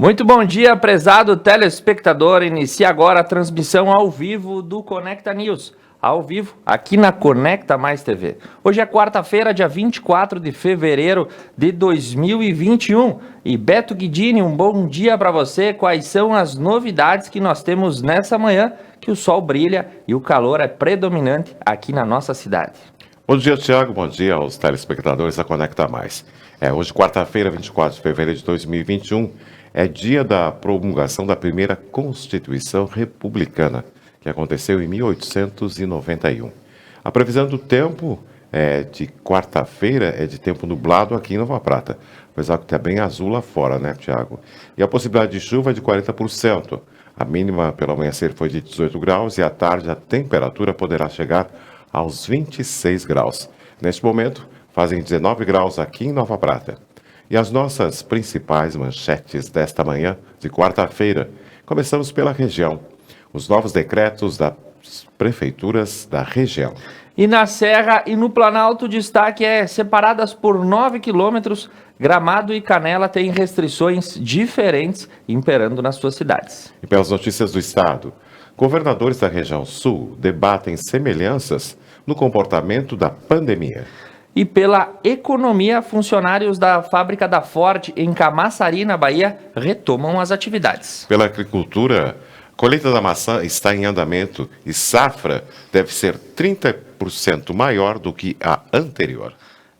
Muito bom dia, prezado telespectador. Inicia agora a transmissão ao vivo do Conecta News. Ao vivo, aqui na Conecta Mais TV. Hoje é quarta-feira, dia 24 de fevereiro de 2021. E Beto Guidini, um bom dia para você. Quais são as novidades que nós temos nessa manhã, que o sol brilha e o calor é predominante aqui na nossa cidade? Bom dia, Tiago. Bom dia aos telespectadores da Conecta Mais. Hoje, quarta-feira, 24 de fevereiro de 2021, é dia da promulgação da primeira Constituição Republicana, que aconteceu em 1891. A previsão do tempo de quarta-feira é de tempo nublado aqui em Nova Prata, apesar que está bem azul lá fora, né, Tiago? E a possibilidade de chuva é de 40%. A mínima pelo amanhecer foi de 18 graus e à tarde a temperatura poderá chegar aos 26 graus. Neste momento, fazem 19 graus aqui em Nova Prata. E as nossas principais manchetes desta manhã de quarta-feira. Começamos pela região. Os novos decretos das prefeituras da região. E na Serra e no Planalto, o destaque é separadas por 9 quilômetros, Gramado e Canela têm restrições diferentes imperando nas suas cidades. E pelas notícias do estado, governadores da região sul debatem semelhanças no comportamento da pandemia. E pela economia, funcionários da fábrica da Ford em Camaçari, na Bahia, retomam as atividades. Pela agricultura, colheita da maçã está em andamento e safra deve ser 30% maior do que a anterior.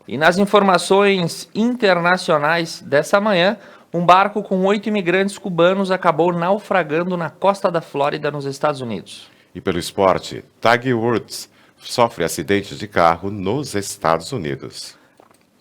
E nas informações internacionais dessa manhã, um barco com 8 imigrantes cubanos acabou naufragando na costa da Flórida, nos Estados Unidos. E pelo esporte, Tiger Woods sofre acidentes de carro nos Estados Unidos.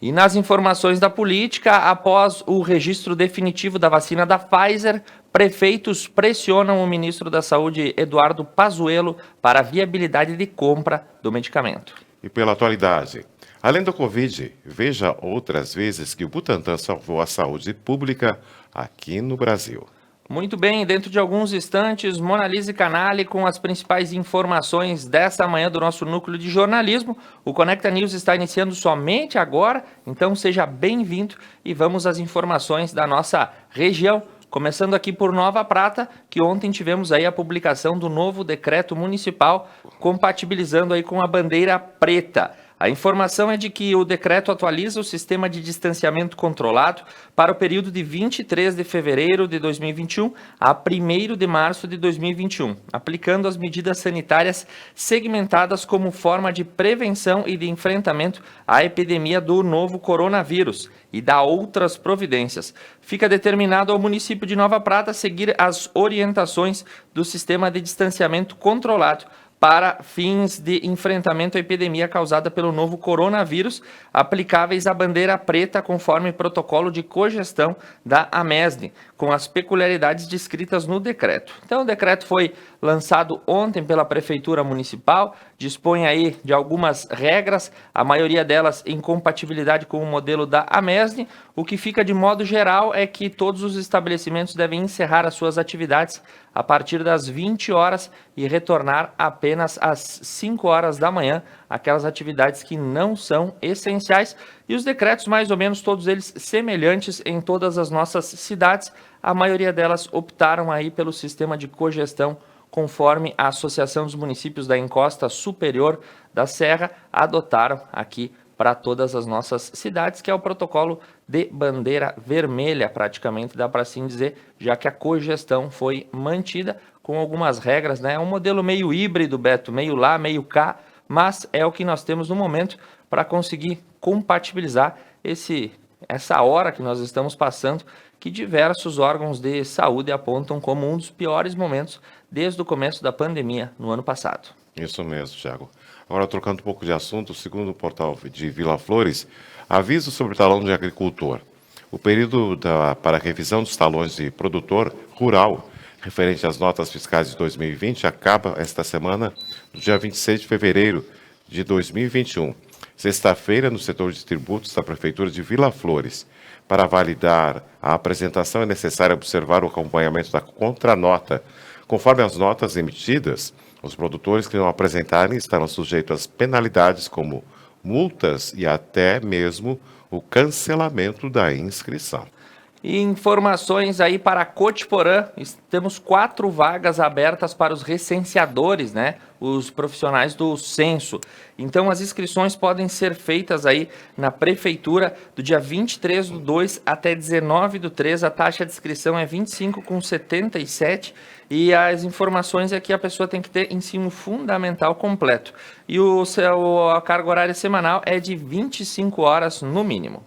E nas informações da política, após o registro definitivo da vacina da Pfizer, prefeitos pressionam o ministro da Saúde, Eduardo Pazuello, para a viabilidade de compra do medicamento. E pela atualidade, além do Covid, veja outras vezes que o Butantan salvou a saúde pública aqui no Brasil. Muito bem, dentro de alguns instantes, Monalise Canali com as principais informações desta manhã do nosso núcleo de jornalismo. O Conecta News está iniciando somente agora, então seja bem-vindo e vamos às informações da nossa região. Começando aqui por Nova Prata, que ontem tivemos aí a publicação do novo decreto municipal compatibilizando aí com a bandeira preta. A informação é de que o decreto atualiza o sistema de distanciamento controlado para o período de 23 de fevereiro de 2021 a 1º de março de 2021, aplicando as medidas sanitárias segmentadas como forma de prevenção e de enfrentamento à epidemia do novo coronavírus e da outras providências. Fica determinado ao município de Nova Prata seguir as orientações do sistema de distanciamento controlado para fins de enfrentamento à epidemia causada pelo novo coronavírus, aplicáveis à bandeira preta conforme protocolo de cogestão da AMESD, com as peculiaridades descritas no decreto. Então, o decreto foi lançado ontem pela Prefeitura Municipal, dispõe aí de algumas regras, a maioria delas em compatibilidade com o modelo da AMESD. O que fica de modo geral é que todos os estabelecimentos devem encerrar as suas atividades a partir das 20 horas e retornar apenas às 5 horas da manhã, aquelas atividades que não são essenciais. E os decretos, mais ou menos todos eles semelhantes em todas as nossas cidades, a maioria delas optaram aí pelo sistema de cogestão, conforme a Associação dos Municípios da Encosta Superior da Serra adotaram aqui para todas as nossas cidades, que é o protocolo de bandeira vermelha, praticamente dá para assim dizer, já que a cogestão foi mantida com algumas regras, né? É um modelo meio híbrido, Beto, meio lá, meio cá, mas é o que nós temos no momento para conseguir compatibilizar essa hora que nós estamos passando, que diversos órgãos de saúde apontam como um dos piores momentos desde o começo da pandemia no ano passado. Isso mesmo, Thiago. Agora, trocando um pouco de assunto, segundo o portal de Vila Flores, aviso sobre o talão de agricultor. O período para a revisão dos talões de produtor rural, referente às notas fiscais de 2020, acaba esta semana, no dia 26 de fevereiro de 2021. Sexta-feira, no setor de tributos da Prefeitura de Vila Flores. Para validar a apresentação, é necessário observar o acompanhamento da contranota. Conforme as notas emitidas, os produtores que não apresentarem estarão sujeitos às penalidades como multas e até mesmo o cancelamento da inscrição. E informações aí para a Cotiporã, temos 4 vagas abertas para os recenseadores, né? Os profissionais do censo. Então as inscrições podem ser feitas aí na prefeitura do dia 23/2 até 19/3. A taxa de inscrição é 25,77 e as informações é que a pessoa tem que ter ensino fundamental completo. E a carga horária semanal é de 25 horas no mínimo.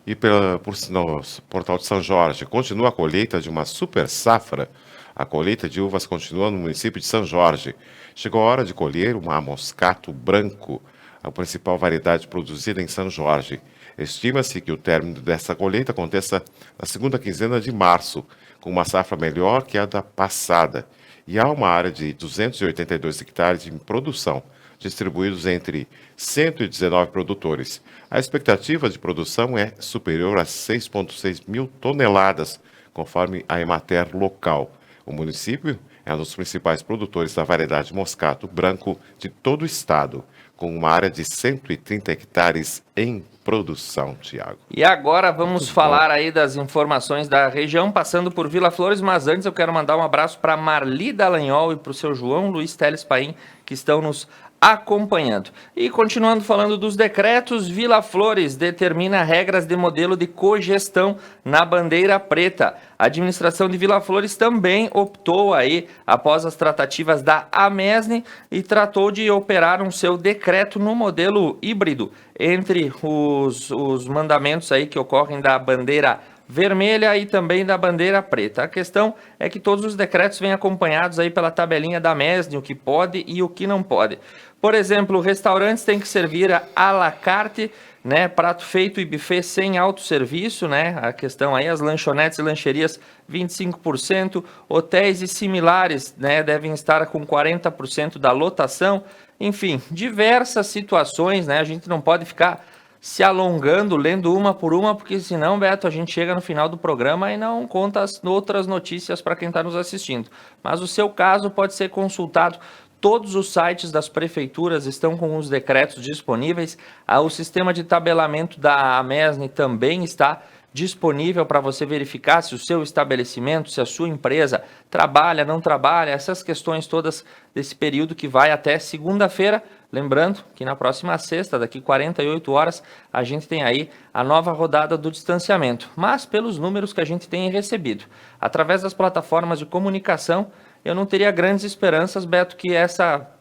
E por sinal, Portal de São Jorge, continua a colheita de uma super safra. A colheita de uvas continua no município de São Jorge. Chegou a hora de colher uma moscato branco, a principal variedade produzida em São Jorge. Estima-se que o término dessa colheita aconteça na segunda quinzena de março, com uma safra melhor que a da passada. E há uma área de 282 hectares em produção, distribuídos entre 119 produtores. A expectativa de produção é superior a 6,6 mil toneladas, conforme a Emater local. O município é um dos principais produtores da variedade moscato branco de todo o estado, com uma área de 130 hectares em produção, Tiago. E agora vamos falar aí das informações da região, passando por Vila Flores, mas antes eu quero mandar um abraço para Marli Dallagnol e para o seu João Luiz Teles Paim, que estão nos acompanhando. E continuando falando dos decretos, Vila Flores determina regras de modelo de cogestão na bandeira preta. A administração de Vila Flores também optou aí, após as tratativas da Amesne, e tratou de operar um seu decreto no modelo híbrido, entre os mandamentos aí que ocorrem da bandeira vermelha e também da bandeira preta. A questão é que todos os decretos vêm acompanhados aí pela tabelinha da Amesne, o que pode e o que não pode. Por exemplo, restaurantes têm que servir à la carte, né, prato feito e buffet sem autosserviço, né, a questão aí, as lanchonetes e lancherias 25%, hotéis e similares, né, devem estar com 40% da lotação, enfim, diversas situações, né, a gente não pode ficar se alongando, lendo uma por uma, porque senão, Beto, a gente chega no final do programa e não conta as outras notícias para quem está nos assistindo. Mas o seu caso pode ser consultado. Todos os sites das prefeituras estão com os decretos disponíveis. O sistema de tabelamento da Amesne também está disponível para você verificar se o seu estabelecimento, se a sua empresa trabalha, não trabalha, essas questões todas desse período que vai até segunda-feira. Lembrando que na próxima sexta, daqui 48 horas, a gente tem aí a nova rodada do distanciamento. Mas pelos números que a gente tem recebido, através das plataformas de comunicação, eu não teria grandes esperanças, Beto, que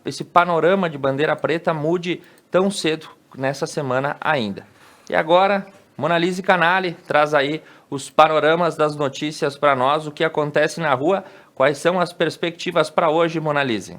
esse panorama de bandeira preta mude tão cedo nessa semana ainda. E agora, Monalise Canali traz aí os panoramas das notícias para nós, o que acontece na rua, quais são as perspectivas para hoje, Monalise?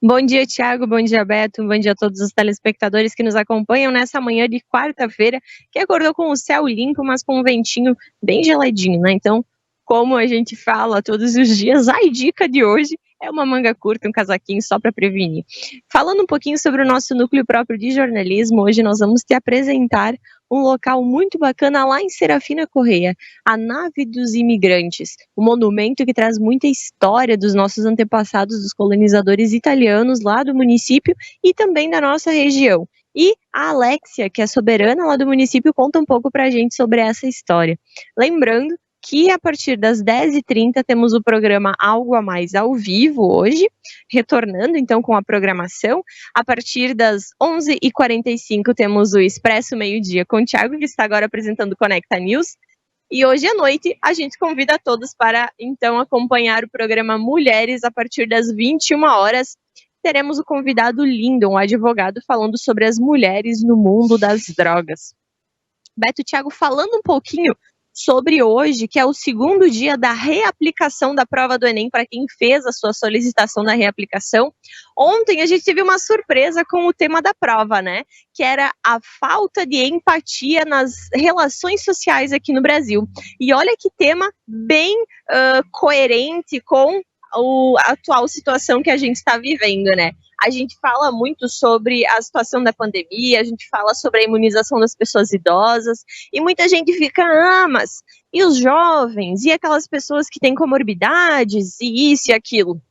Bom dia, Tiago, bom dia, Beto, bom dia a todos os telespectadores que nos acompanham nessa manhã de quarta-feira, que acordou com o céu limpo, mas com um ventinho bem geladinho, né? Então, como a gente fala todos os dias, a dica de hoje é uma manga curta, um casaquinho só para prevenir. Falando um pouquinho sobre o nosso núcleo próprio de jornalismo, hoje nós vamos te apresentar um local muito bacana lá em Serafina Correia, a Nave dos Imigrantes, um monumento que traz muita história dos nossos antepassados, dos colonizadores italianos lá do município e também da nossa região. E a Alexia, que é soberana lá do município, conta um pouco para a gente sobre essa história. Lembrando que a partir das 10h30 temos o programa Algo a Mais ao vivo hoje, retornando então com a programação. A partir das 11h45 temos o Expresso Meio-Dia com o Thiago, que está agora apresentando o Conecta News. E hoje à noite a gente convida todos para então acompanhar o programa Mulheres a partir das 21 horas. Teremos o convidado Lindon, um advogado, falando sobre as mulheres no mundo das drogas. Beto, Thiago, falando um pouquinho sobre hoje, que é o segundo dia da reaplicação da prova do Enem para quem fez a sua solicitação da reaplicação. Ontem a gente teve uma surpresa com o tema da prova, né? Que era a falta de empatia nas relações sociais aqui no Brasil. E olha que tema bem coerente com a atual situação que a gente está vivendo, né? A gente fala muito sobre a situação da pandemia, a gente fala sobre a imunização das pessoas idosas, e muita gente fica, mas e os jovens? E aquelas pessoas que têm comorbidades, e isso e aquilo?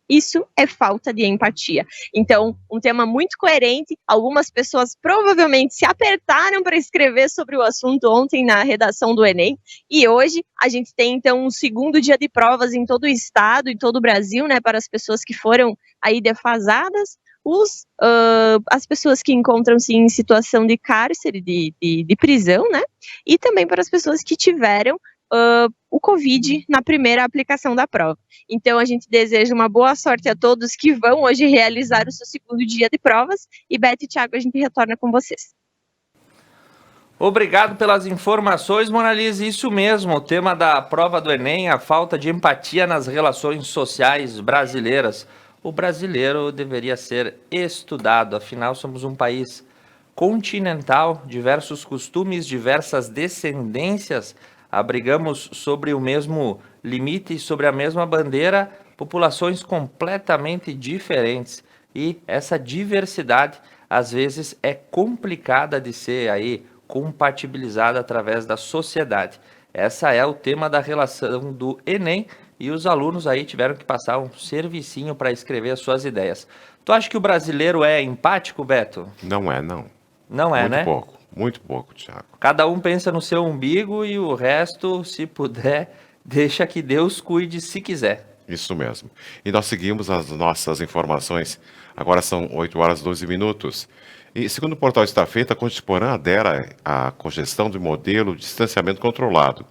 Isso é falta de empatia. Então, um tema muito coerente. Algumas pessoas provavelmente se apertaram para escrever sobre o assunto ontem na redação do Enem. E hoje a gente tem, então, um segundo dia de provas em todo o estado e todo o Brasil, né, para as pessoas que foram aí defasadas. As pessoas que encontram-se em situação de cárcere, de prisão, né? E também para as pessoas que tiveram o Covid na primeira aplicação da prova. Então, a gente deseja uma boa sorte a todos que vão hoje realizar o seu segundo dia de provas. E Beto e Thiago, a gente retorna com vocês. Obrigado pelas informações, Monalise. Isso mesmo, o tema da prova do Enem, a falta de empatia nas relações sociais brasileiras. O brasileiro deveria ser estudado, afinal somos um país continental, diversos costumes, diversas descendências, abrigamos sobre o mesmo limite, sobre a mesma bandeira, populações completamente diferentes. E essa diversidade, às vezes, é complicada de ser aí compatibilizada através da sociedade. Essa é o tema da relação do Enem, e os alunos aí tiveram que passar um servicinho para escrever as suas ideias. Tu acha que o brasileiro é empático, Beto? Não é, não. Não é, né? Muito pouco, Thiago. Cada um pensa no seu umbigo e o resto, se puder, deixa que Deus cuide se quiser. Isso mesmo. E nós seguimos as nossas informações. Agora são 8 horas e 12 minutos. E segundo o portal Estafeta, a Contemporânea adera à cogestão de modelo de distanciamento controlado.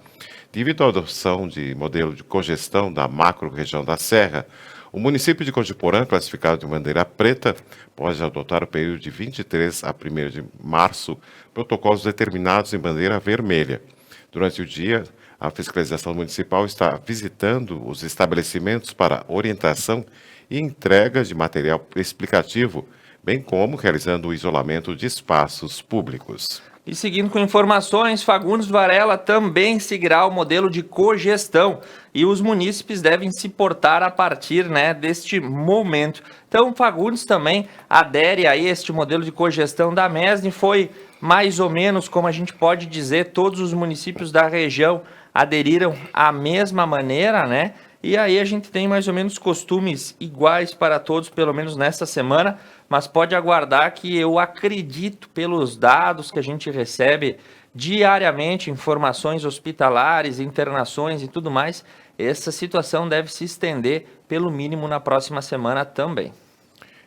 Devido à adoção de modelo de cogestão da macro-região da Serra, o município de Contemporânea, classificado de bandeira preta, pode adotar o período de 23 a 1º de março protocolos determinados em bandeira vermelha. Durante o dia, a fiscalização municipal está visitando os estabelecimentos para orientação e entrega de material explicativo, bem como realizando o isolamento de espaços públicos. E seguindo com informações, Fagundes Varela também seguirá o modelo de cogestão e os munícipes devem se portar a partir, deste momento. Então, Fagundes também adere a este modelo de cogestão da MESN. Foi mais ou menos, como a gente pode dizer, todos os municípios da região aderiram à mesma maneira, E aí a gente tem mais ou menos costumes iguais para todos, pelo menos nesta semana, mas pode aguardar que eu acredito, pelos dados que a gente recebe diariamente, informações hospitalares, internações e tudo mais, essa situação deve se estender pelo mínimo na próxima semana também.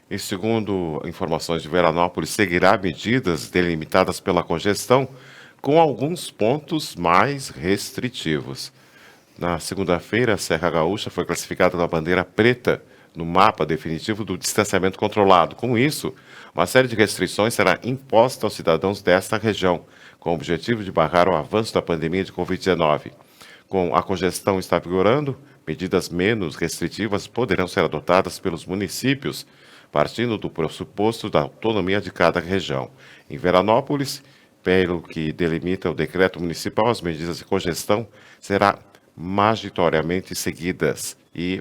E segundo informações de Veranópolis, seguirá medidas delimitadas pela congestão com alguns pontos mais restritivos. Na segunda-feira, a Serra Gaúcha foi classificada na bandeira preta no mapa definitivo do distanciamento controlado. Com isso, uma série de restrições será imposta aos cidadãos desta região, com o objetivo de barrar o avanço da pandemia de Covid-19. Com a congestão está vigorando, medidas menos restritivas poderão ser adotadas pelos municípios, partindo do pressuposto da autonomia de cada região. Em Veranópolis, pelo que delimita o decreto municipal, as medidas de congestão serão majoritariamente seguidas e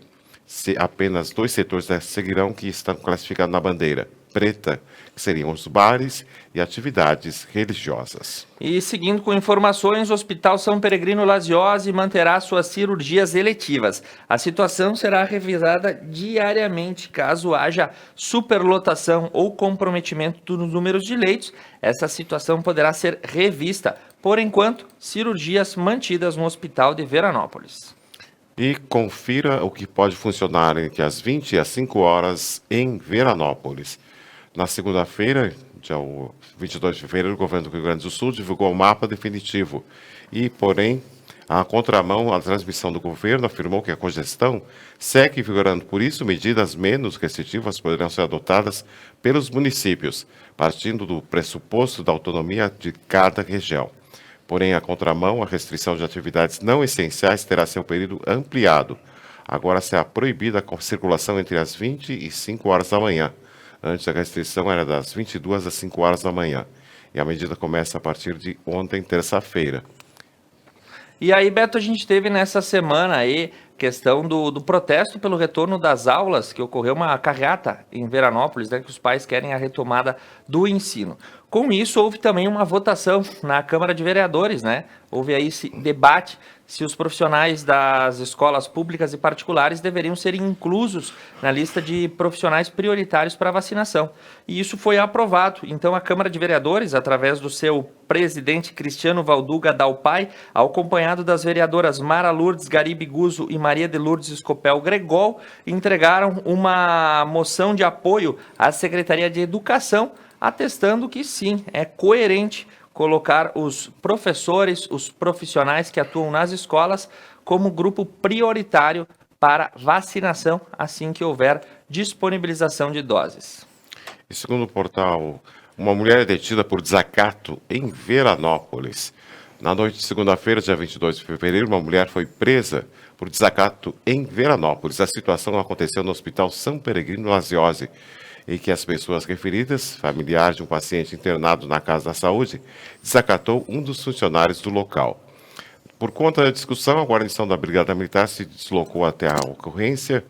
apenas 2 setores seguirão que estão classificados na bandeira preta, que seriam os bares e atividades religiosas. E seguindo com informações, o Hospital São Peregrino Laziose manterá suas cirurgias eletivas. A situação será revisada diariamente caso haja superlotação ou comprometimento dos números de leitos. Essa situação poderá ser revista. Por enquanto, cirurgias mantidas no Hospital de Veranópolis. E confira o que pode funcionar entre as 20 e as 5 horas em Veranópolis. Na segunda-feira, dia 22 de fevereiro, o governo do Rio Grande do Sul divulgou o mapa definitivo. E, porém, a contramão, a transmissão do governo afirmou que a congestão segue vigorando. Por isso, medidas menos restritivas poderão ser adotadas pelos municípios, partindo do pressuposto da autonomia de cada região. Porém, a contramão, a restrição de atividades não essenciais terá seu período ampliado. Agora será proibida a circulação entre as 20 e 5 horas da manhã. Antes, a restrição era das 22 às 5 horas da manhã. E a medida começa a partir de ontem, terça-feira. E aí, Beto, a gente teve nessa semana aí questão do protesto pelo retorno das aulas, que ocorreu uma carreata em Veranópolis, que os pais querem a retomada do ensino. Com isso, houve também uma votação na Câmara de Vereadores, né? Houve aí esse debate se os profissionais das escolas públicas e particulares deveriam ser inclusos na lista de profissionais prioritários para vacinação. E isso foi aprovado. Então, a Câmara de Vereadores, através do seu presidente Cristiano Valduga Dalpai, acompanhado das vereadoras Mara Lourdes Garibe Guzzo e Maria de Lourdes Escopel Gregol, entregaram uma moção de apoio à Secretaria de Educação, atestando que sim, é coerente colocar os professores, os profissionais que atuam nas escolas como grupo prioritário para vacinação assim que houver disponibilização de doses. E segundo o portal, uma mulher é detida por desacato em Veranópolis. Na noite de segunda-feira, dia 22 de fevereiro, uma mulher foi presa por desacato em Veranópolis. A situação aconteceu no Hospital São Peregrino Laziose, em que as pessoas referidas, familiar de um paciente internado na Casa da Saúde, desacatou um dos funcionários do local. Por conta da discussão, a guarnição da Brigada Militar se deslocou até a ocorrência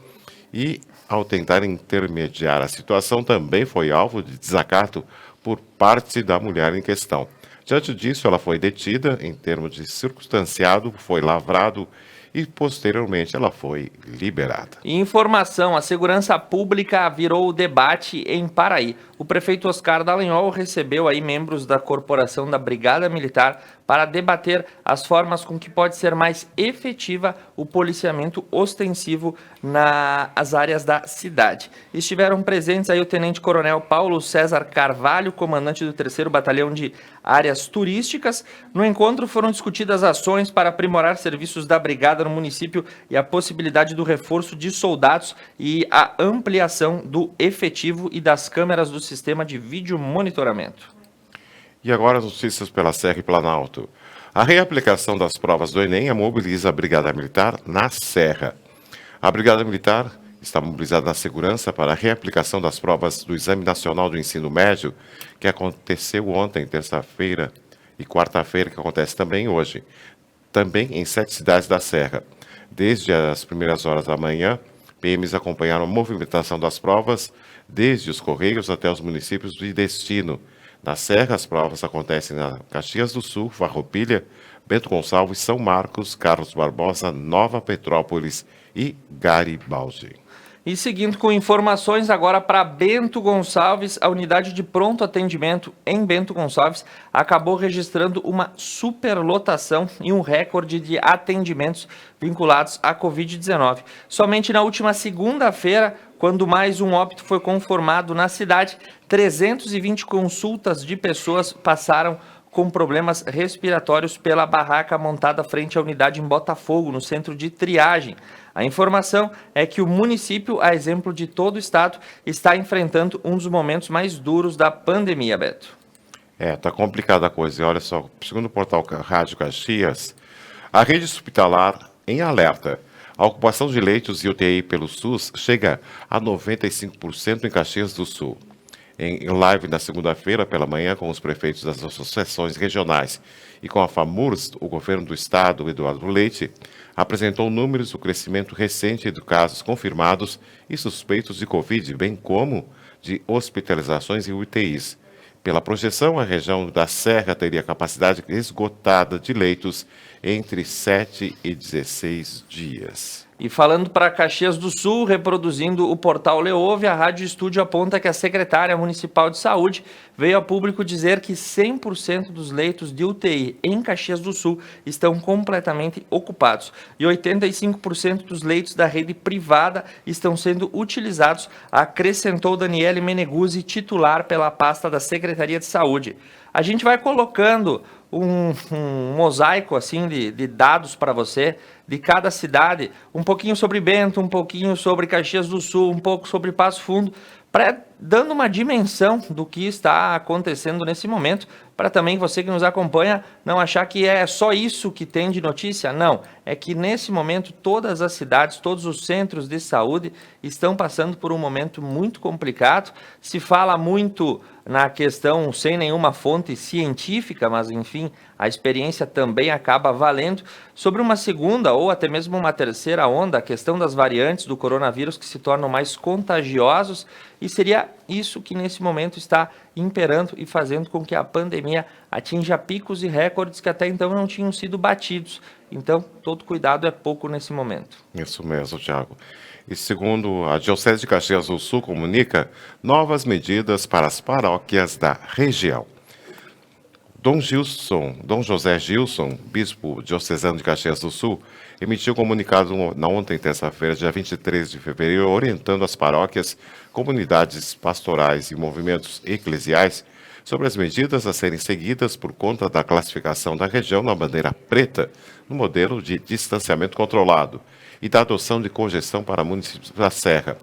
e, ao tentar intermediar a situação, também foi alvo de desacato por parte da mulher em questão. Diante disso, ela foi detida em termos de circunstanciado, foi lavrado e, posteriormente, ela foi liberada. Informação, a segurança pública virou o debate em Paraí. O prefeito Oscar Dallagnol recebeu aí membros da corporação da Brigada Militar para debater as formas com que pode ser mais efetiva o policiamento ostensivo nas áreas da cidade. Estiveram presentes aí o tenente-coronel Paulo César Carvalho, comandante do 3º Batalhão de Áreas Turísticas. No encontro foram discutidas ações para aprimorar serviços da brigada no município e a possibilidade do reforço de soldados e a ampliação do efetivo e das câmeras do sistema de vídeo monitoramento. E agora as notícias pela Serra e Planalto. A reaplicação das provas do Enem mobiliza a Brigada Militar na Serra. A Brigada Militar está mobilizada na segurança para a reaplicação das provas do Exame Nacional do Ensino Médio, que aconteceu ontem, terça-feira, e quarta-feira, que acontece também hoje, também em 7 cidades da Serra. Desde as primeiras horas da manhã, PMs acompanharam a movimentação das provas, desde os Correios até os municípios de destino. Na Serra, as provas acontecem na Caxias do Sul, Farroupilha, Bento Gonçalves, São Marcos, Carlos Barbosa, Nova Petrópolis e Garibaldi. E seguindo com informações agora para Bento Gonçalves, a unidade de pronto atendimento em Bento Gonçalves acabou registrando uma superlotação e um recorde de atendimentos vinculados à Covid-19. Somente na última segunda-feira, quando mais um óbito foi confirmado na cidade, 320 consultas de pessoas passaram com problemas respiratórios pela barraca montada frente à unidade em Botafogo, no centro de triagem. A informação é que o município, a exemplo de todo o estado, está enfrentando um dos momentos mais duros da pandemia, Beto. Tá complicada a coisa. E olha só, segundo o portal Rádio Caxias, a rede hospitalar em alerta. A ocupação de leitos e UTI pelo SUS chega a 95% em Caxias do Sul. Em live na segunda-feira pela manhã com os prefeitos das associações regionais e com a FAMURS, o governo do estado, Eduardo Leite, apresentou números do crescimento recente de casos confirmados e suspeitos de Covid, bem como de hospitalizações e UTIs. Pela projeção, a região da Serra teria capacidade esgotada de leitos entre 7 e 16 dias. E falando para Caxias do Sul, reproduzindo o portal Leouve, a Rádio Estúdio aponta que a secretária municipal de saúde veio a público dizer que 100% dos leitos de UTI em Caxias do Sul estão completamente ocupados e 85% dos leitos da rede privada estão sendo utilizados, acrescentou Daniele Meneguzzi, titular pela pasta da Secretaria de Saúde. A gente vai colocando um mosaico assim de dados para você, de cada cidade, um pouquinho sobre Bento, um pouquinho sobre Caxias do Sul, um pouco sobre Passo Fundo, dando uma dimensão do que está acontecendo nesse momento, para também você que nos acompanha não achar que é só isso que tem de notícia. Não, é que nesse momento todas as cidades, todos os centros de saúde estão passando por um momento muito complicado. Se fala muito na questão sem nenhuma fonte científica, mas enfim, a experiência também acaba valendo, sobre uma segunda ou até mesmo uma terceira onda, a questão das variantes do coronavírus que se tornam mais contagiosos, e seria seria isso que nesse momento está imperando e fazendo com que a pandemia atinja picos e recordes que até então não tinham sido batidos. Então, todo cuidado é pouco nesse momento. Isso mesmo, Tiago. E segundo a Diocese de Caxias do Sul comunica novas medidas para as paróquias da região. Dom José Gilson, bispo diocesano de Caxias do Sul, emitiu comunicado na ontem, terça-feira, dia 23 de fevereiro, orientando as paróquias, comunidades pastorais e movimentos eclesiais sobre as medidas a serem seguidas por conta da classificação da região na bandeira preta, no modelo de distanciamento controlado, e da adoção de congestão para municípios da Serra.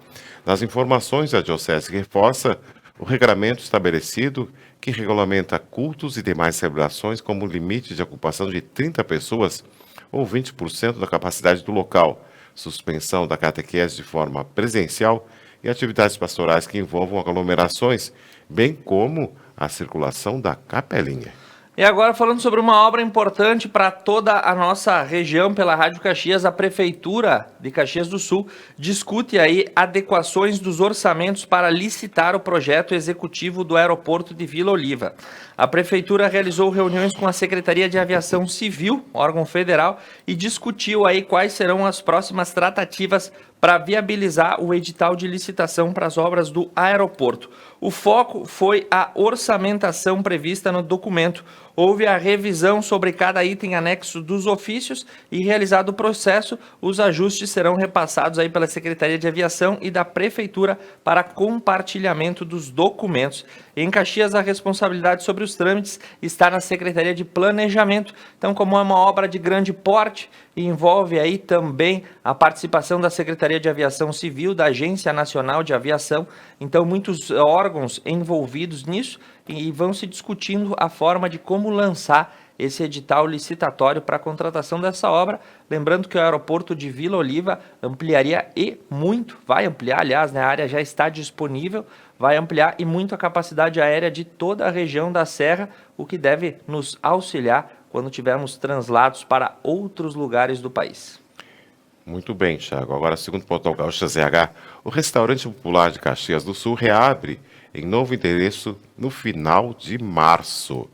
Nas informações, a Diocese reforça o regramento estabelecido que regulamenta cultos e demais celebrações como limite de ocupação de 30 pessoas ou 20% da capacidade do local, suspensão da catequese de forma presencial e atividades pastorais que envolvam aglomerações, bem como a circulação da capelinha. E agora falando sobre uma obra importante para toda a nossa região pela Rádio Caxias, a Prefeitura de Caxias do Sul discute aí adequações dos orçamentos para licitar o projeto executivo do aeroporto de Vila Oliva. A Prefeitura realizou reuniões com a Secretaria de Aviação Civil, órgão federal, e discutiu aí quais serão as próximas tratativas para viabilizar o edital de licitação para as obras do aeroporto. O foco foi a orçamentação prevista no documento. Houve a revisão sobre cada item anexo dos ofícios e, realizado o processo, os ajustes serão repassados aí pela Secretaria de Aviação e da Prefeitura para compartilhamento dos documentos. Em Caxias, a responsabilidade sobre os trâmites está na Secretaria de Planejamento. Então, como é uma obra de grande porte, envolve aí também a participação da Secretaria de Aviação Civil, da Agência Nacional de Aviação. Então, muitos órgãos envolvidos nisso e vão se discutindo a forma de como lançar esse edital licitatório para a contratação dessa obra. Lembrando que o aeroporto de Vila Oliva ampliaria e muito, vai ampliar, aliás, né, a área já está disponível, vai ampliar e muito a capacidade aérea de toda a região da Serra, o que deve nos auxiliar quando tivermos translados para outros lugares do país. Muito bem, Thiago. Agora, segundo o portal Gaúcha ZH, o restaurante popular de Caxias do Sul reabre em novo endereço no final de março.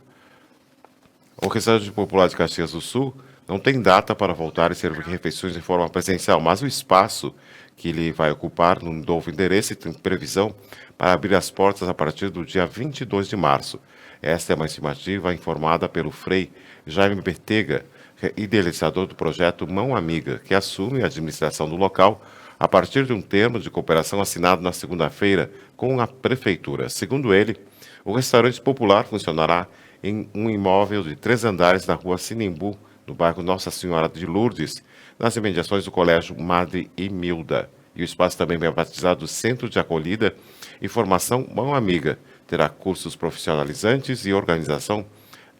O restaurante popular de Caxias do Sul não tem data para voltar e servir refeições de forma presencial, mas o espaço que ele vai ocupar no novo endereço tem previsão para abrir as portas a partir do dia 22 de março. Esta é uma estimativa informada pelo Frei Jaime Betega, idealizador do projeto Mão Amiga, que assume a administração do local a partir de um termo de cooperação assinado na segunda-feira com a Prefeitura. Segundo ele, o restaurante popular funcionará em um imóvel de 3 andares na rua Sinimbu, no bairro Nossa Senhora de Lourdes, nas imediações do Colégio Madre Imilda. E o espaço também bem batizado Centro de Acolhida e Formação Mão Amiga. Terá cursos profissionalizantes e organização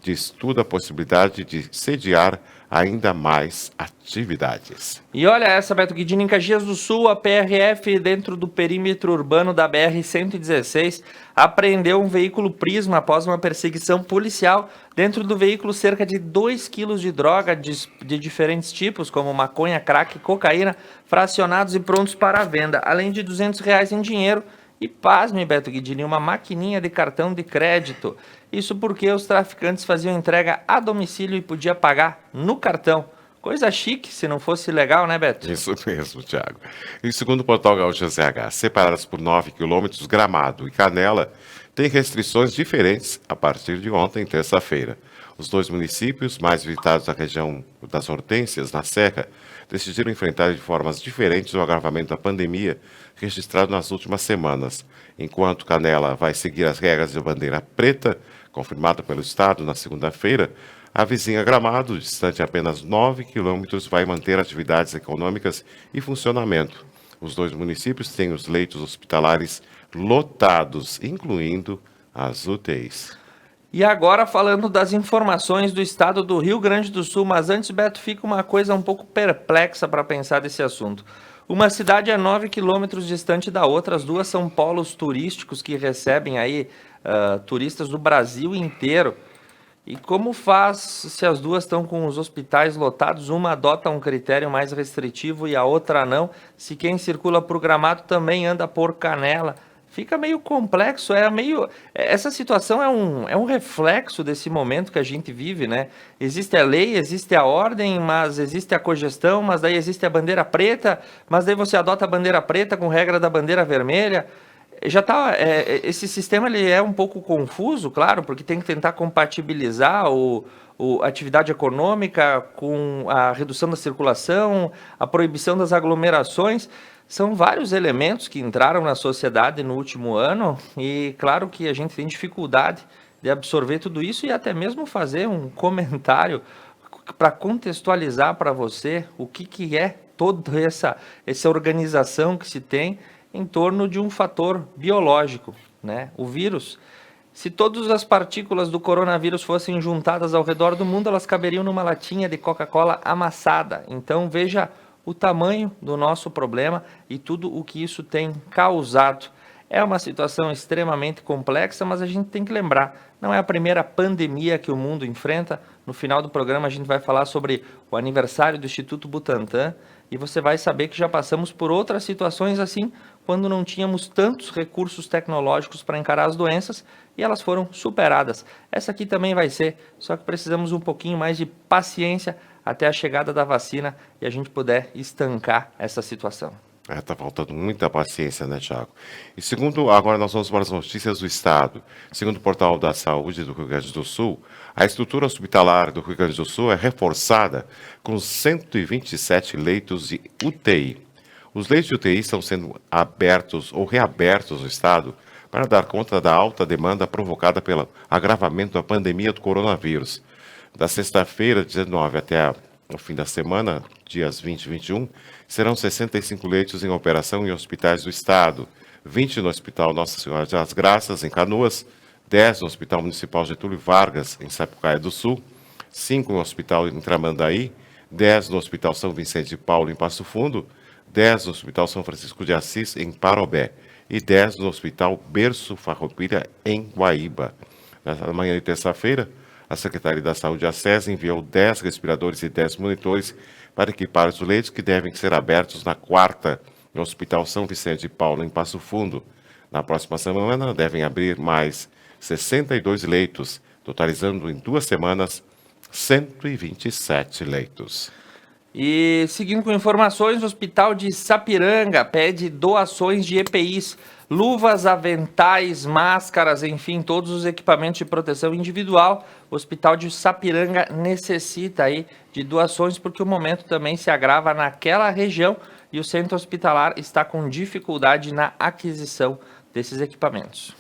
de estudo a possibilidade de sediar ainda mais atividades. E olha essa, Beto Guidini, em Caxias do Sul, a PRF, dentro do perímetro urbano da BR-116, apreendeu um veículo Prisma após uma perseguição policial. Dentro do veículo, cerca de 2 quilos de droga de diferentes tipos, como maconha, crack e cocaína, fracionados e prontos para a venda, além de R$200 em dinheiro. E pasme, Beto Guidini, uma maquininha de cartão de crédito. Isso porque os traficantes faziam entrega a domicílio e podia pagar no cartão. Coisa chique, se não fosse legal, né, Beto? Isso mesmo, Thiago. E segundo o portal Gaúcha ZH, separadas por 9 quilômetros, Gramado e Canela têm restrições diferentes a partir de ontem, terça-feira. Os 2 municípios mais visitados da região das Hortênsias, na Serra, decidiram enfrentar de formas diferentes o agravamento da pandemia registrado nas últimas semanas. Enquanto Canela vai seguir as regras de bandeira preta, confirmada pelo Estado na segunda-feira, a vizinha Gramado, distante apenas 9 quilômetros, vai manter atividades econômicas e funcionamento. Os 2 municípios têm os leitos hospitalares lotados, incluindo as UTIs. E agora falando das informações do estado do Rio Grande do Sul, mas antes, Beto, fica uma coisa um pouco perplexa para pensar desse assunto. Uma cidade é 9 quilômetros distante da outra, as duas são polos turísticos que recebem aí turistas do Brasil inteiro. E como faz se as duas estão com os hospitais lotados? Uma adota um critério mais restritivo e a outra não. Se quem circula por Gramado também anda por Canela. fica meio complexo, essa situação é um reflexo desse momento que a gente vive, né? Existe a lei, existe a ordem, mas existe a cogestão, mas daí existe a bandeira preta, mas daí você adota a bandeira preta com regra da bandeira vermelha. Esse sistema ele é um pouco confuso, claro, porque tem que tentar compatibilizar a atividade econômica com a redução da circulação, a proibição das aglomerações. São vários elementos que entraram na sociedade no último ano e claro que a gente tem dificuldade de absorver tudo isso e até mesmo fazer um comentário para contextualizar para você o que é toda essa organização que se tem em torno de um fator biológico, né? O vírus, se todas as partículas do coronavírus fossem juntadas ao redor do mundo, elas caberiam numa latinha de Coca-Cola amassada. Então veja o tamanho do nosso problema e tudo o que isso tem causado. É uma situação extremamente complexa, mas a gente tem que lembrar, não é a primeira pandemia que o mundo enfrenta. No final do programa a gente vai falar sobre o aniversário do Instituto Butantan e você vai saber que já passamos por outras situações assim, quando não tínhamos tantos recursos tecnológicos para encarar as doenças e elas foram superadas. Essa aqui também vai ser, só que precisamos um pouquinho mais de paciência até a chegada da vacina e a gente puder estancar essa situação. Tá faltando muita paciência, né, Thiago? E segundo, agora nós vamos para as notícias do Estado. Segundo o Portal da Saúde do Rio Grande do Sul, a estrutura hospitalar do Rio Grande do Sul é reforçada com 127 leitos de UTI. Os leitos de UTI estão sendo abertos ou reabertos no Estado para dar conta da alta demanda provocada pelo agravamento da pandemia do coronavírus. Da sexta-feira, 19 até o fim da semana, dias 20 e 21, serão 65 leitos em operação em hospitais do Estado, 20 no Hospital Nossa Senhora das Graças, em Canoas, 10 no Hospital Municipal Getúlio Vargas, em Sapucaia do Sul, 5 no Hospital em Tramandaí, 10 no Hospital São Vicente de Paulo, em Passo Fundo, 10 no Hospital São Francisco de Assis, em Parobé, e 10 no Hospital Berço Farroupilha, em Guaíba. Na manhã de terça-feira, a Secretaria da Saúde, a SES, enviou 10 respiradores e 10 monitores para equipar os leitos que devem ser abertos na quarta no Hospital São Vicente de Paulo, em Passo Fundo. Na próxima semana, devem abrir mais 62 leitos, totalizando em 2 semanas 127 leitos. E seguindo com informações, o Hospital de Sapiranga pede doações de EPIs, luvas, aventais, máscaras, enfim, todos os equipamentos de proteção individual. O Hospital de Sapiranga necessita aí de doações porque o momento também se agrava naquela região e o centro hospitalar está com dificuldade na aquisição desses equipamentos.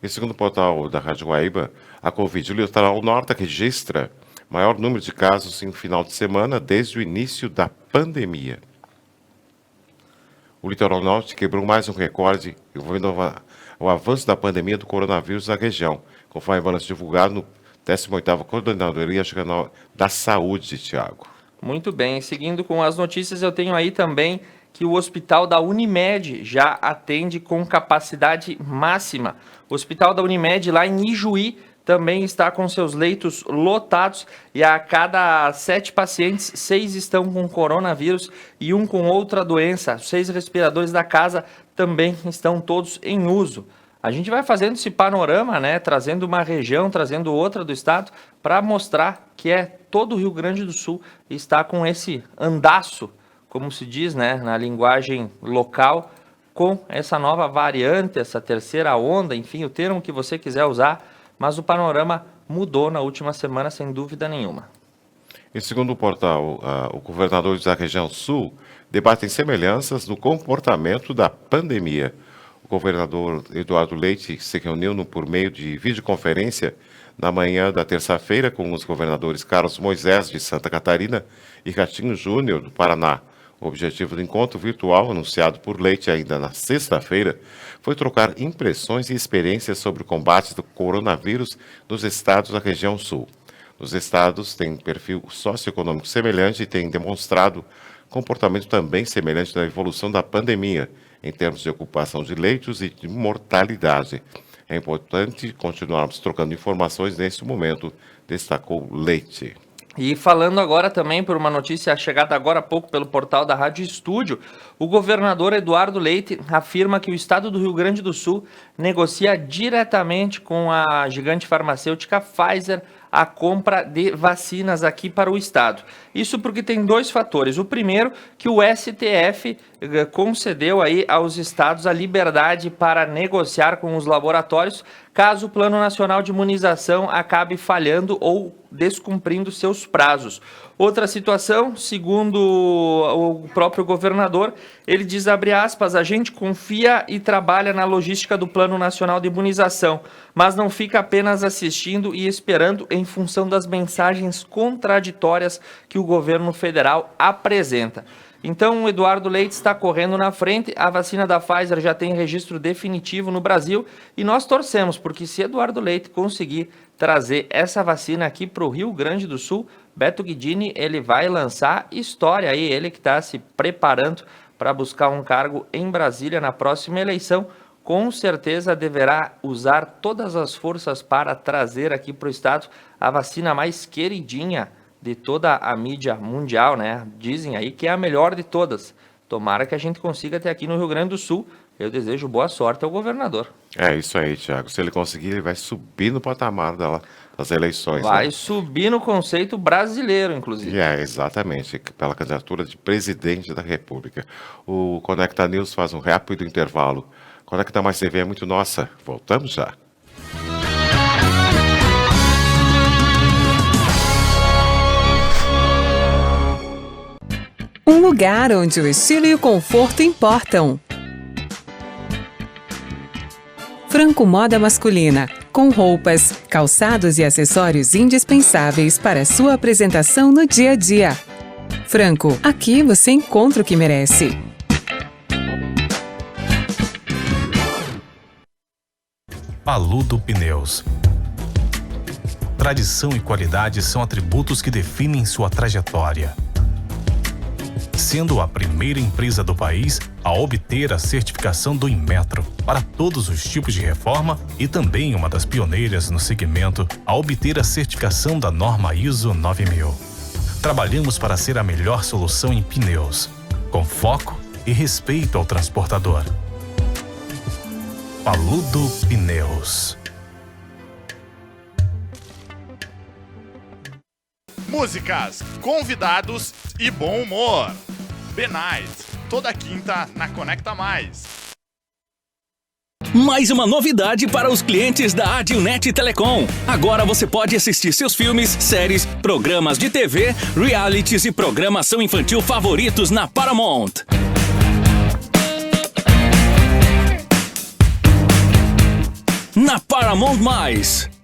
E segundo o portal da Rádio Guaíba, a Covid, o Litoral Norte registra maior número de casos em um final de semana desde o início da pandemia. O Litoral Norte quebrou mais um recorde envolvendo o avanço da pandemia do coronavírus na região, conforme avanço divulgado no 18ª Coordenadoria Regional da Saúde, Thiago. Muito bem, seguindo com as notícias, eu tenho aí também que o hospital da Unimed já atende com capacidade máxima. O hospital da Unimed lá em Ijuí também está com seus leitos lotados e a cada 7 pacientes, 6 estão com coronavírus e 1 com outra doença. 6 respiradores da casa também estão todos em uso. A gente vai fazendo esse panorama, né, trazendo uma região, trazendo outra do estado, para mostrar que todo o Rio Grande do Sul está com esse andaço, como se diz, né, na linguagem local, com essa nova variante, essa terceira onda, enfim, o termo que você quiser usar, mas o panorama mudou na última semana, sem dúvida nenhuma. E segundo o portal, o governador da região sul debatem semelhanças no comportamento da pandemia. O governador Eduardo Leite se reuniu por meio de videoconferência na manhã da terça-feira com os governadores Carlos Moisés, de Santa Catarina, e Ratinho Júnior, do Paraná. O objetivo do encontro virtual, anunciado por Leite ainda na sexta-feira, foi trocar impressões e experiências sobre o combate do coronavírus nos estados da região sul. Os estados têm perfil socioeconômico semelhante e têm demonstrado comportamento também semelhante na evolução da pandemia, em termos de ocupação de leitos e de mortalidade. É importante continuarmos trocando informações neste momento, destacou Leite. E falando agora também por uma notícia chegada agora há pouco pelo portal da Rádio Estúdio, o governador Eduardo Leite afirma que o estado do Rio Grande do Sul negocia diretamente com a gigante farmacêutica Pfizer a compra de vacinas aqui para o estado. Isso porque tem dois fatores. O primeiro, que o STF concedeu aí aos estados a liberdade para negociar com os laboratórios caso o Plano Nacional de Imunização acabe falhando ou descumprindo seus prazos. Outra situação, segundo o próprio governador, ele diz, abre aspas, a gente confia e trabalha na logística do Plano Nacional de Imunização, mas não fica apenas assistindo e esperando em função das mensagens contraditórias que o governo federal apresenta. Então, o Eduardo Leite está correndo na frente, a vacina da Pfizer já tem registro definitivo no Brasil e nós torcemos, porque se Eduardo Leite conseguir trazer essa vacina aqui para o Rio Grande do Sul, Beto Guidini, ele vai lançar história aí, ele que está se preparando para buscar um cargo em Brasília na próxima eleição, com certeza deverá usar todas as forças para trazer aqui para o estado a vacina mais queridinha de toda a mídia mundial, né? Dizem aí que é a melhor de todas. Tomara que a gente consiga ter aqui no Rio Grande do Sul. Eu desejo boa sorte ao governador. É isso aí, Thiago. Se ele conseguir, ele vai subir no patamar das eleições. Vai né? subir no conceito brasileiro, inclusive. Exatamente, pela candidatura de presidente da República. O Conecta News faz um rápido intervalo. Conecta Mais TV é muito nossa. Voltamos já. Um lugar onde o estilo e o conforto importam. Franco Moda Masculina, com roupas, calçados e acessórios indispensáveis para sua apresentação no dia a dia. Franco, aqui você encontra o que merece. Paludo Pneus. Tradição e qualidade são atributos que definem sua trajetória. Sendo a primeira empresa do país a obter a certificação do Inmetro para todos os tipos de reforma e também uma das pioneiras no segmento a obter a certificação da norma ISO 9000. Trabalhamos para ser a melhor solução em pneus, com foco e respeito ao transportador. Paludo Pneus. Músicas, convidados e bom humor. B-Night, toda quinta na Conecta Mais. Mais uma novidade para os clientes da Adilnet Telecom. Agora você pode assistir seus filmes, séries, programas de TV, realities e programação infantil favoritos na Paramount. Na Paramount+.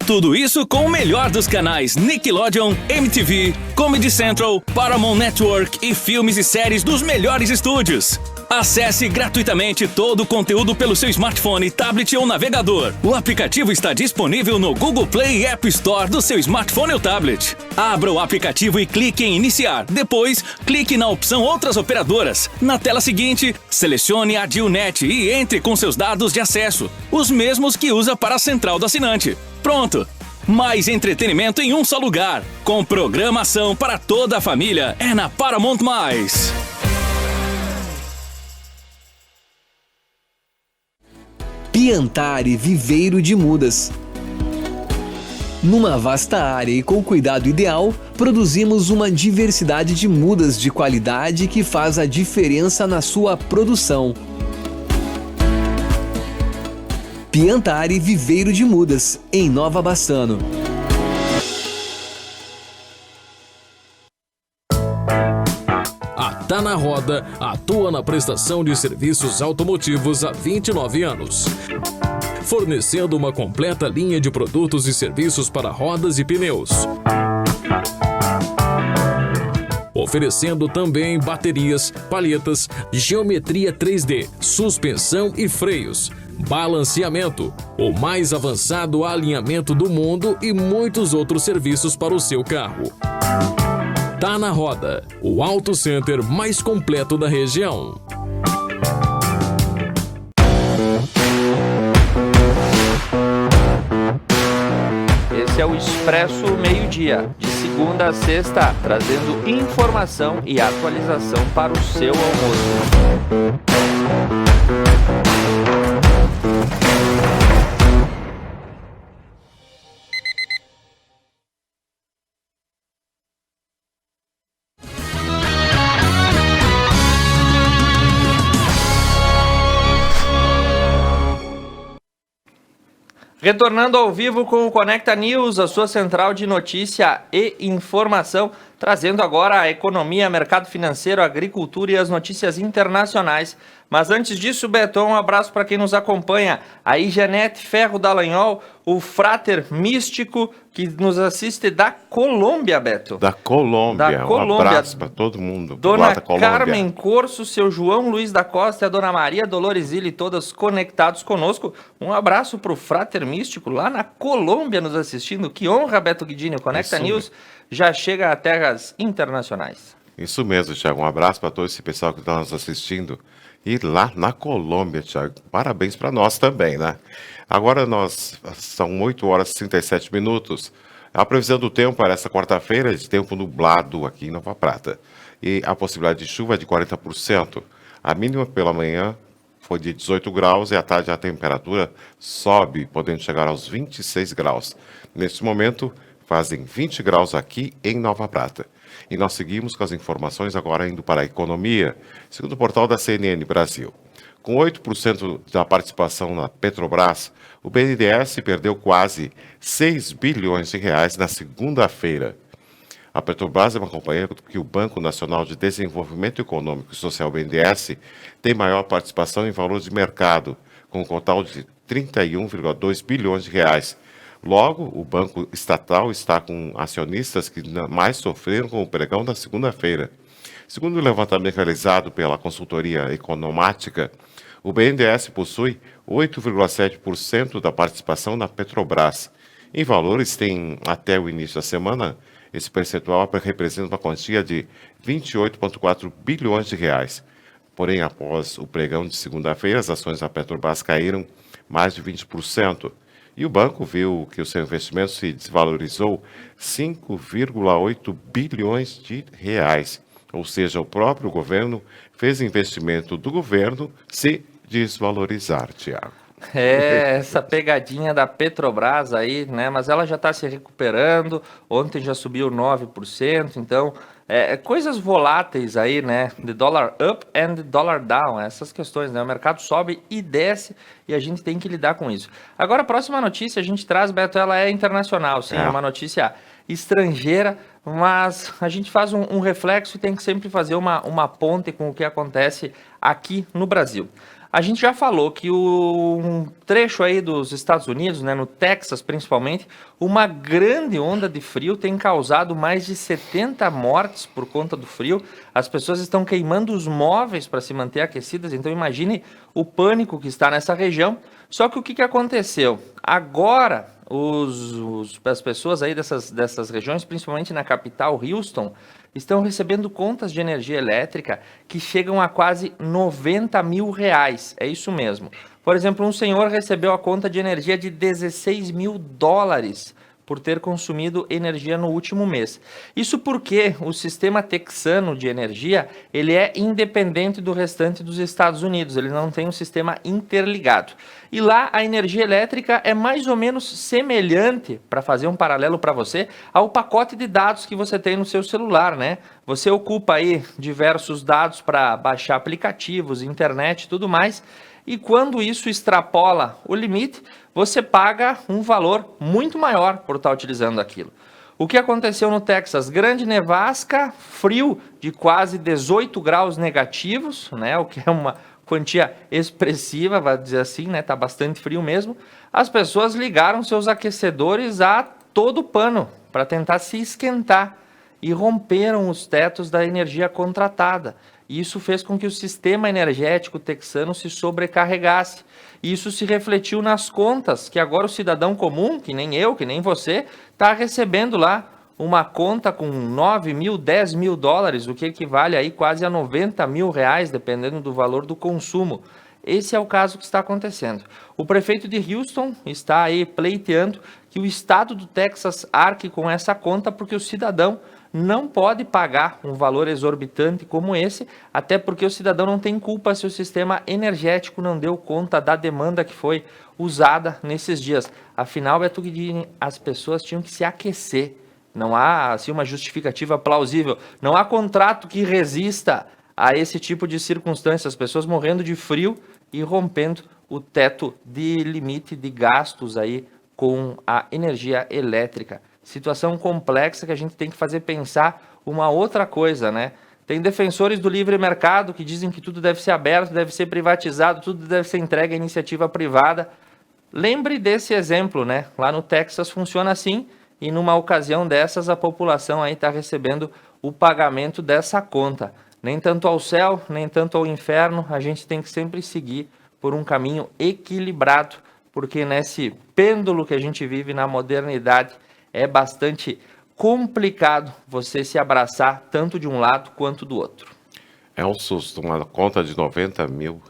Tudo isso com o melhor dos canais Nickelodeon, MTV, Comedy Central, Paramount Network e filmes e séries dos melhores estúdios. Acesse gratuitamente todo o conteúdo pelo seu smartphone, tablet ou navegador. O aplicativo está disponível no Google Play e App Store do seu smartphone ou tablet. Abra o aplicativo e clique em Iniciar. Depois, clique na opção Outras Operadoras. Na tela seguinte, selecione a Adilnet e entre com seus dados de acesso, os mesmos que usa para a central do assinante. Pronto! Mais entretenimento em um só lugar. Com programação para toda a família. É na Paramount+. Piantari Viveiro de Mudas. Numa vasta área e com cuidado ideal, produzimos uma diversidade de mudas de qualidade que faz a diferença na sua produção. Piantari Viveiro de Mudas, em Nova Bassano. A Tá na Roda atua na prestação de serviços automotivos há 29 anos, fornecendo uma completa linha de produtos e serviços para rodas e pneus. Oferecendo também baterias, palhetas, geometria 3D, suspensão e freios, balanceamento, o mais avançado alinhamento do mundo e muitos outros serviços para o seu carro. Tá na Roda, o Auto Center mais completo da região. Esse é o Expresso Meio-Dia, de segunda a sexta, trazendo informação e atualização para o seu almoço. Retornando ao vivo com o Conecta News, a sua central de notícia e informação, trazendo agora a economia, mercado financeiro, agricultura e as notícias internacionais. Mas antes disso, Beto, um abraço para quem nos acompanha. Aí, Janete Ferro Dallagnol, o Frater Místico, que nos assiste da Colômbia, Beto. Da Colômbia. Da Colômbia. Um abraço para todo mundo. Dona Da Colômbia. Carmen Corso, seu João Luiz da Costa e a Dona Maria Dolores Illi, todas conectados conosco. Um abraço para o Frater Místico, lá na Colômbia, nos assistindo. Que honra, Beto Guidini. O Conecta Isso News já chega a terras internacionais. Isso mesmo, Thiago. Um abraço para todo esse pessoal que está nos assistindo. E lá na Colômbia, Thiago. Parabéns para nós também, né? Agora são 8 horas e 37 minutos. A previsão do tempo para essa quarta-feira é de tempo nublado aqui em Nova Prata. E a possibilidade de chuva é de 40%. A mínima pela manhã foi de 18 graus e à tarde a temperatura sobe, podendo chegar aos 26 graus. Neste momento, fazem 20 graus aqui em Nova Prata. E nós seguimos com as informações agora indo para a economia, segundo o portal da CNN Brasil. Com 8% da participação na Petrobras, o BNDES perdeu quase 6 bilhões de reais na segunda-feira. A Petrobras é uma companhia que o Banco Nacional de Desenvolvimento Econômico e Social, BNDES, tem maior participação em valor de mercado, com um total de 31,2 bilhões de reais. Logo, o banco estatal está com acionistas que mais sofreram com o pregão da segunda-feira. Segundo o levantamento realizado pela consultoria Economática, o BNDES possui 8,7% da participação na Petrobras. Em valores, tem até o início da semana, esse percentual representa uma quantia de 28,4 bilhões de reais. Porém, após o pregão de segunda-feira, as ações da Petrobras caíram mais de 20%. E o banco viu que o seu investimento se desvalorizou 5,8 bilhões de reais. Ou seja, o próprio governo fez investimento do governo se desvalorizar, Tiago. Essa pegadinha da Petrobras aí, né? Mas ela já está se recuperando. Ontem já subiu 9%. Então, coisas voláteis aí, né? The dollar up and the dollar down. Essas questões, né? O mercado sobe e desce e a gente tem que lidar com isso. Agora, a próxima notícia a gente traz, Beto, ela é internacional, sim. É uma notícia estrangeira, mas a gente faz um reflexo e tem que sempre fazer uma ponte com o que acontece aqui no Brasil. A gente já falou que um trecho aí dos Estados Unidos, né, no Texas principalmente, uma grande onda de frio tem causado mais de 70 mortes por conta do frio. As pessoas estão queimando os móveis para se manter aquecidas, então imagine o pânico que está nessa região. Só que o que aconteceu? Agora, as pessoas aí dessas regiões, principalmente na capital, Houston, estão recebendo contas de energia elétrica que chegam a quase 90 mil reais. É isso mesmo. Por exemplo, um senhor recebeu a conta de energia de 16 mil dólares por ter consumido energia no último mês. Isso porque o sistema texano de energia, ele é independente do restante dos Estados Unidos, ele não tem um sistema interligado. E lá a energia elétrica é mais ou menos semelhante, para fazer um paralelo para você, ao pacote de dados que você tem no seu celular, né? Você ocupa aí diversos dados para baixar aplicativos, internet e tudo mais, e quando isso extrapola o limite, você paga um valor muito maior por estar utilizando aquilo. O que aconteceu no Texas? Grande nevasca, frio de quase 18 graus negativos, né? O que é uma quantia expressiva, vai dizer assim, né? Tá bastante frio mesmo. As pessoas ligaram seus aquecedores a todo pano para tentar se esquentar e romperam os tetos da energia contratada. E isso fez com que o sistema energético texano se sobrecarregasse. E isso se refletiu nas contas, que agora o cidadão comum, que nem eu, que nem você, está recebendo lá uma conta com 9 mil, 10 mil dólares, o que equivale aí quase a 90 mil reais, dependendo do valor do consumo. Esse é o caso que está acontecendo. O prefeito de Houston está aí pleiteando que que o estado do Texas arque com essa conta, porque o cidadão não pode pagar um valor exorbitante como esse, até porque o cidadão não tem culpa se o sistema energético não deu conta da demanda que foi usada nesses dias. Afinal, Beto Guidini, as pessoas tinham que se aquecer. Não há assim, uma justificativa plausível. Não há contrato que resista a esse tipo de circunstância. As pessoas morrendo de frio e rompendo o teto de limite de gastos aí com a energia elétrica. Situação complexa que a gente tem que fazer pensar uma outra coisa, né? Tem defensores do livre mercado que dizem que tudo deve ser aberto, deve ser privatizado, tudo deve ser entregue à iniciativa privada. Lembre desse exemplo, né? Lá no Texas funciona assim e numa ocasião dessas a população aí está recebendo o pagamento dessa conta. Nem tanto ao céu, nem tanto ao inferno, a gente tem que sempre seguir por um caminho equilibrado, porque nesse pêndulo que a gente vive na modernidade, é bastante complicado você se abraçar tanto de um lado quanto do outro. É um susto, uma conta de R$90 mil,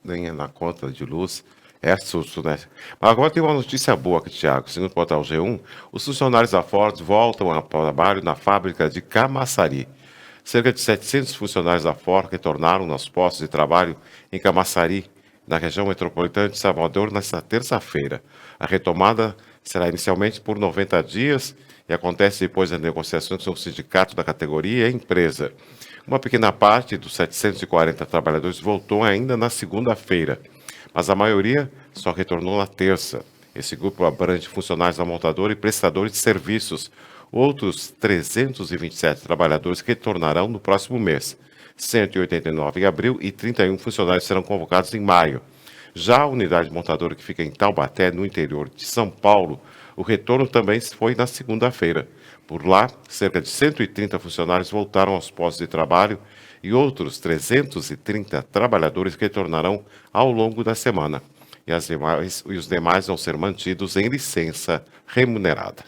nem na conta de luz, é susto, né? Mas agora tem uma notícia boa aqui, Thiago. Segundo o portal G1, os funcionários da Ford voltam ao trabalho na fábrica de Camaçari. Cerca de 700 funcionários da Ford retornaram aos postos de trabalho em Camaçari, na região metropolitana de Salvador, nesta terça-feira. A retomada será inicialmente por 90 dias e acontece depois das negociações com o sindicato da categoria e a empresa. Uma pequena parte dos 740 trabalhadores voltou ainda na segunda-feira, mas a maioria só retornou na terça. Esse grupo abrange funcionários da montadora e prestadores de serviços. Outros 327 trabalhadores retornarão no próximo mês. 189 em abril e 31 funcionários serão convocados em maio. Já a unidade montadora que fica em Taubaté, no interior de São Paulo, o retorno também foi na segunda-feira. Por lá, cerca de 130 funcionários voltaram aos postos de trabalho e outros 330 trabalhadores retornarão ao longo da semana. E os demais vão ser mantidos em licença remunerada.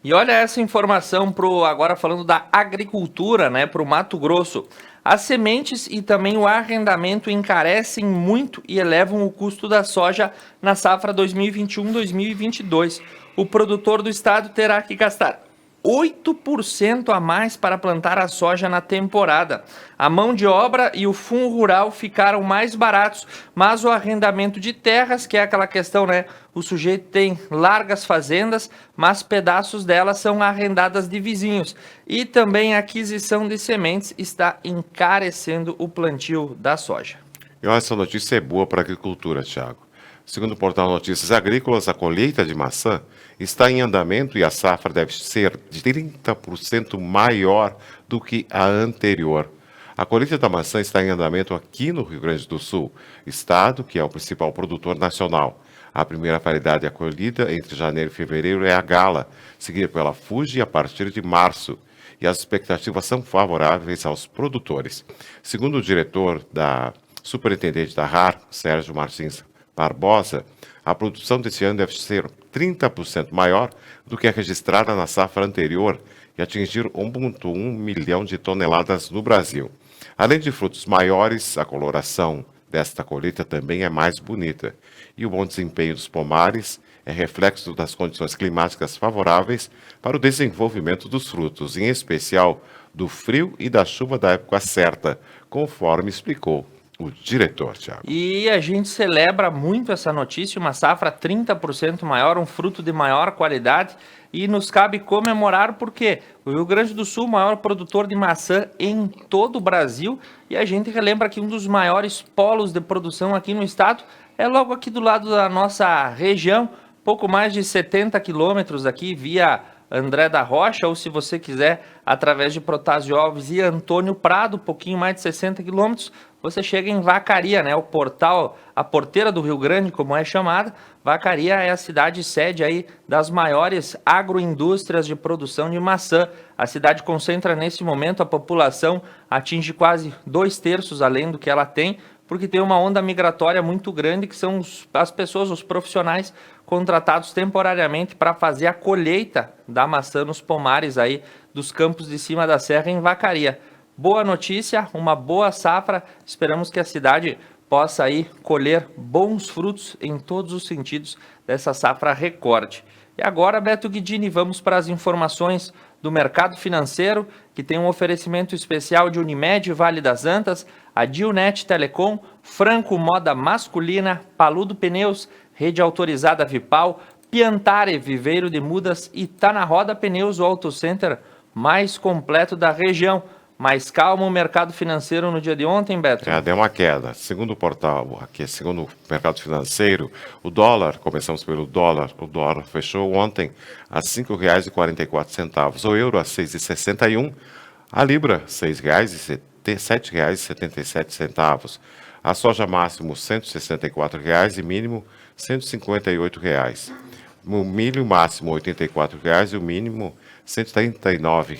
E olha essa informação agora falando da agricultura, né, para o Mato Grosso. As sementes e também o arrendamento encarecem muito e elevam o custo da soja na safra 2021-2022. O produtor do estado terá que gastar 8% a mais para plantar a soja na temporada. A mão de obra e o fundo rural ficaram mais baratos, mas o arrendamento de terras, que é aquela questão, né? O sujeito tem largas fazendas, mas pedaços delas são arrendadas de vizinhos. E também a aquisição de sementes está encarecendo o plantio da soja. E olha, essa notícia é boa para a agricultura, Thiago. Segundo o portal Notícias Agrícolas, a colheita de maçã está em andamento e a safra deve ser de 30% maior do que a anterior. A colheita da maçã está em andamento aqui no Rio Grande do Sul, estado que é o principal produtor nacional. A primeira variedade acolhida entre janeiro e fevereiro é a Gala, seguida pela Fuji a partir de março. E as expectativas são favoráveis aos produtores. Segundo o diretor da superintendente da RAR, Sérgio Martins Barbosa, a produção desse ano deve ser 30% maior do que a registrada na safra anterior e atingir 1,1 milhão de toneladas no Brasil. Além de frutos maiores, a coloração desta colheita também é mais bonita. E o bom desempenho dos pomares é reflexo das condições climáticas favoráveis para o desenvolvimento dos frutos, em especial do frio e da chuva da época certa, conforme explicou o diretor, Thiago. E a gente celebra muito essa notícia, uma safra 30% maior, um fruto de maior qualidade, e nos cabe comemorar porque o Rio Grande do Sul é o maior produtor de maçã em todo o Brasil, e a gente relembra que um dos maiores polos de produção aqui no estado é logo aqui do lado da nossa região, pouco mais de 70 quilômetros aqui via André da Rocha, ou se você quiser, através de Protásio Alves e Antônio Prado, pouquinho mais de 60 quilômetros, você chega em Vacaria, né? O portal, a porteira do Rio Grande, como é chamada. Vacaria é a cidade sede aí das maiores agroindústrias de produção de maçã. A cidade concentra nesse momento, a população atinge quase 2/3 além do que ela tem, porque tem uma onda migratória muito grande, que são as pessoas, os profissionais contratados temporariamente para fazer a colheita da maçã nos pomares aí dos campos de cima da serra em Vacaria. Boa notícia, uma boa safra, esperamos que a cidade possa aí colher bons frutos em todos os sentidos dessa safra recorde. E agora, Beto Guidini, vamos para as informações do mercado financeiro, que tem um oferecimento especial de Unimed, Vale das Antas, a Dilnet Telecom, Franco Moda Masculina, Paludo Pneus, Rede Autorizada Vipal, Piantare Viveiro de Mudas e Tá na Roda Pneus, o Auto Center mais completo da região. Mais calmo o mercado financeiro no dia de ontem, Beto? Deu uma queda. Segundo o portal, aqui, segundo o mercado financeiro, o dólar, começamos pelo dólar, o dólar fechou ontem a R$ 5,44, o euro a 6,61, a libra R$ 7,77, a soja máximo R$ 164 e mínimo R$ 158. O milho máximo R$ 84 e o mínimo R$ 139.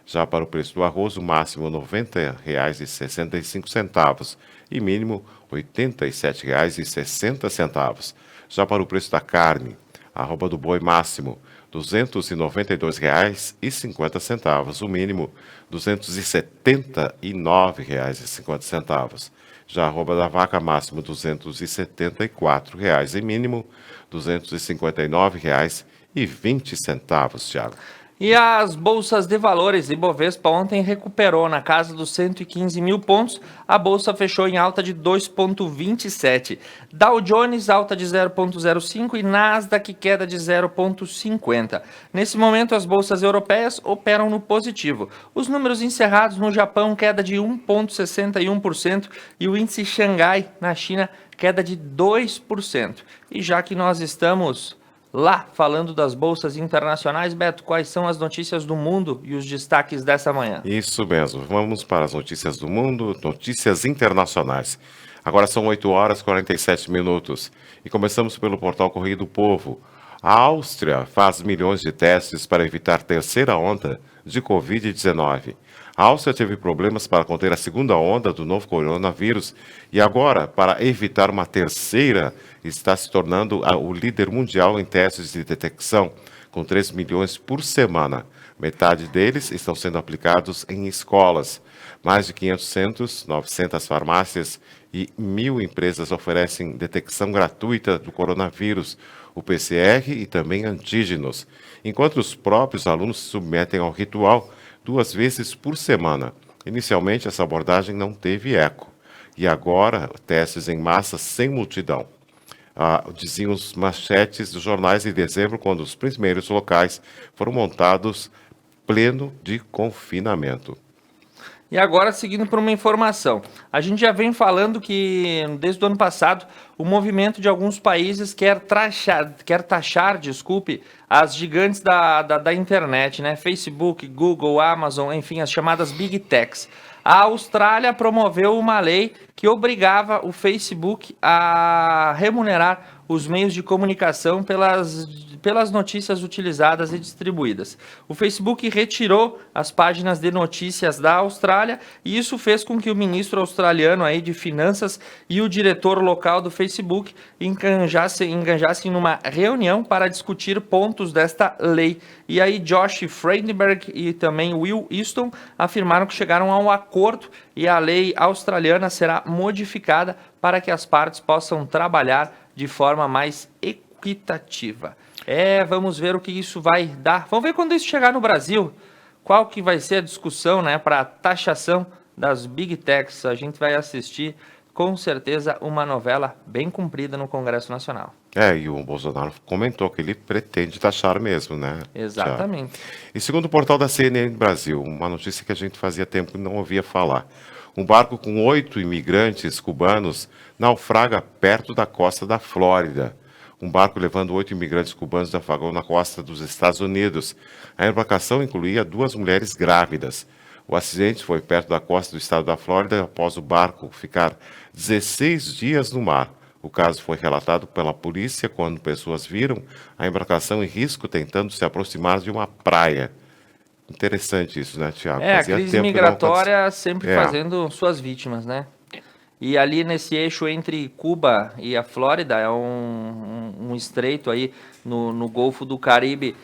Já para o preço do arroz, o máximo R$ 90,65 e mínimo R$ 87,60. Já para o preço da carne, a arroba do boi máximo R$ 292,50, o mínimo R$ 279,50. Já a arroba da vaca máximo R$ 274 e mínimo R$ 259,20, Thiago. E as bolsas de valores, Ibovespa ontem recuperou na casa dos 115 mil pontos, a bolsa fechou em alta de 2,27. Dow Jones alta de 0,05 e Nasdaq queda de 0,50. Nesse momento as bolsas europeias operam no positivo. Os números encerrados no Japão queda de 1,61% e o índice Xangai na China queda de 2%. E já que nós estamos lá, falando das bolsas internacionais, Beto, quais são as notícias do mundo e os destaques dessa manhã? Isso mesmo, vamos para as notícias do mundo, notícias internacionais. Agora são 8 horas e 47 minutos e começamos pelo portal Correio do Povo. A Áustria faz milhões de testes para evitar terceira onda de Covid-19. A Áustria teve problemas para conter a segunda onda do novo coronavírus e agora, para evitar uma terceira, está se tornando o líder mundial em testes de detecção, com 3 milhões por semana. Metade deles estão sendo aplicados em escolas. Mais de 500 centros, 900 farmácias e 1.000 empresas oferecem detecção gratuita do coronavírus, o PCR e também antígenos, enquanto os próprios alunos se submetem ao ritual 2 vezes por semana. Inicialmente, essa abordagem não teve eco. E agora, testes em massa sem multidão. Diziam os manchetes dos jornais em dezembro, quando os primeiros locais foram montados pleno de confinamento. E agora, seguindo por uma informação, a gente já vem falando que, desde o ano passado, o movimento de alguns países quer taxar, as gigantes da internet, né? Facebook, Google, Amazon, enfim, as chamadas Big Techs. A Austrália promoveu uma lei que obrigava o Facebook a remunerar os meios de comunicação pelas notícias utilizadas e distribuídas. O Facebook retirou as páginas de notícias da Austrália e isso fez com que o ministro australiano aí de Finanças e o diretor local do Facebook enganjassem numa reunião para discutir pontos desta lei. E aí Josh Frydenberg e também Will Easton afirmaram que chegaram a um acordo e a lei australiana será modificada para que as partes possam trabalhar de forma mais equitativa. Vamos ver o que isso vai dar. Vamos ver quando isso chegar no Brasil. Qual que vai ser a discussão, né, para a taxação das Big Techs. A gente vai assistir, com certeza, uma novela bem comprida no Congresso Nacional. E o Bolsonaro comentou que ele pretende taxar mesmo, né? Exatamente. E segundo o portal da CNN Brasil, uma notícia que a gente fazia tempo que não ouvia falar. Um barco com 8 imigrantes cubanos naufraga perto da costa da Flórida. Um barco levando 8 imigrantes cubanos naufragou na costa dos Estados Unidos. A embarcação incluía 2 mulheres grávidas. O acidente foi perto da costa do estado da Flórida após o barco ficar 16 dias no mar. O caso foi relatado pela polícia quando pessoas viram a embarcação em risco tentando se aproximar de uma praia. Interessante isso, né, Thiago? A crise migratória sempre fazendo suas vítimas, né? E ali nesse eixo entre Cuba e a Flórida, é um estreito aí no Golfo do Caribe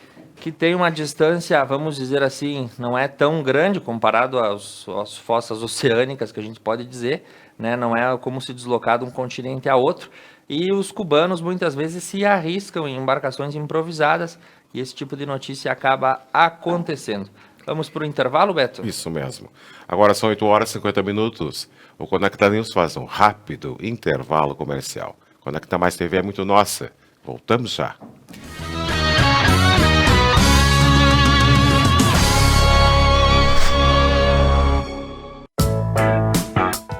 que tem uma distância, vamos dizer assim, não é tão grande comparado às fossas oceânicas que a gente pode dizer, né? Não é como se deslocar de um continente a outro. E os cubanos muitas vezes se arriscam em embarcações improvisadas e esse tipo de notícia acaba acontecendo. Vamos para o intervalo, Beto? Isso mesmo. Agora são 8 horas e 50 minutos. O Conecta News faz um rápido intervalo comercial. Conecta Mais TV é muito nossa. Voltamos já.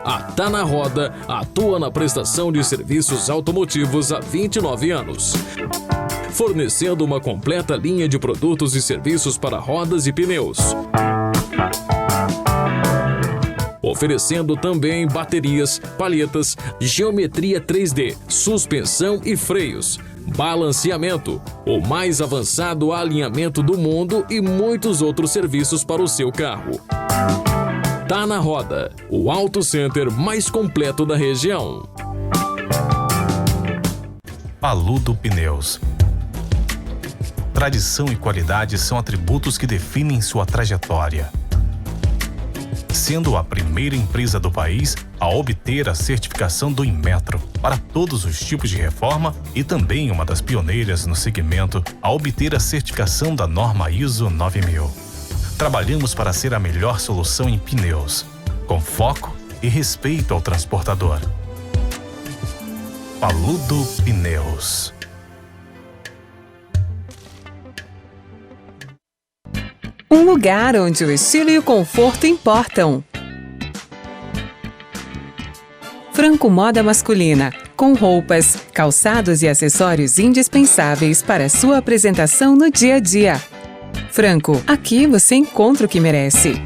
A Tá na Roda atua na prestação de serviços automotivos há 29 anos. Fornecendo uma completa linha de produtos e serviços para rodas e pneus. Oferecendo também baterias, palhetas, geometria 3D, suspensão e freios, balanceamento, o mais avançado alinhamento do mundo e muitos outros serviços para o seu carro. Tá na Roda, o auto center mais completo da região. Paludo Pneus. Tradição e qualidade são atributos que definem sua trajetória. Sendo a primeira empresa do país a obter a certificação do Inmetro para todos os tipos de reforma e também uma das pioneiras no segmento a obter a certificação da norma ISO 9000. Trabalhamos para ser a melhor solução em pneus, com foco e respeito ao transportador. Paludo Pneus. Um lugar onde o estilo e o conforto importam. Franco Moda Masculina, com roupas, calçados e acessórios indispensáveis para sua apresentação no dia a dia. Franco, aqui você encontra o que merece.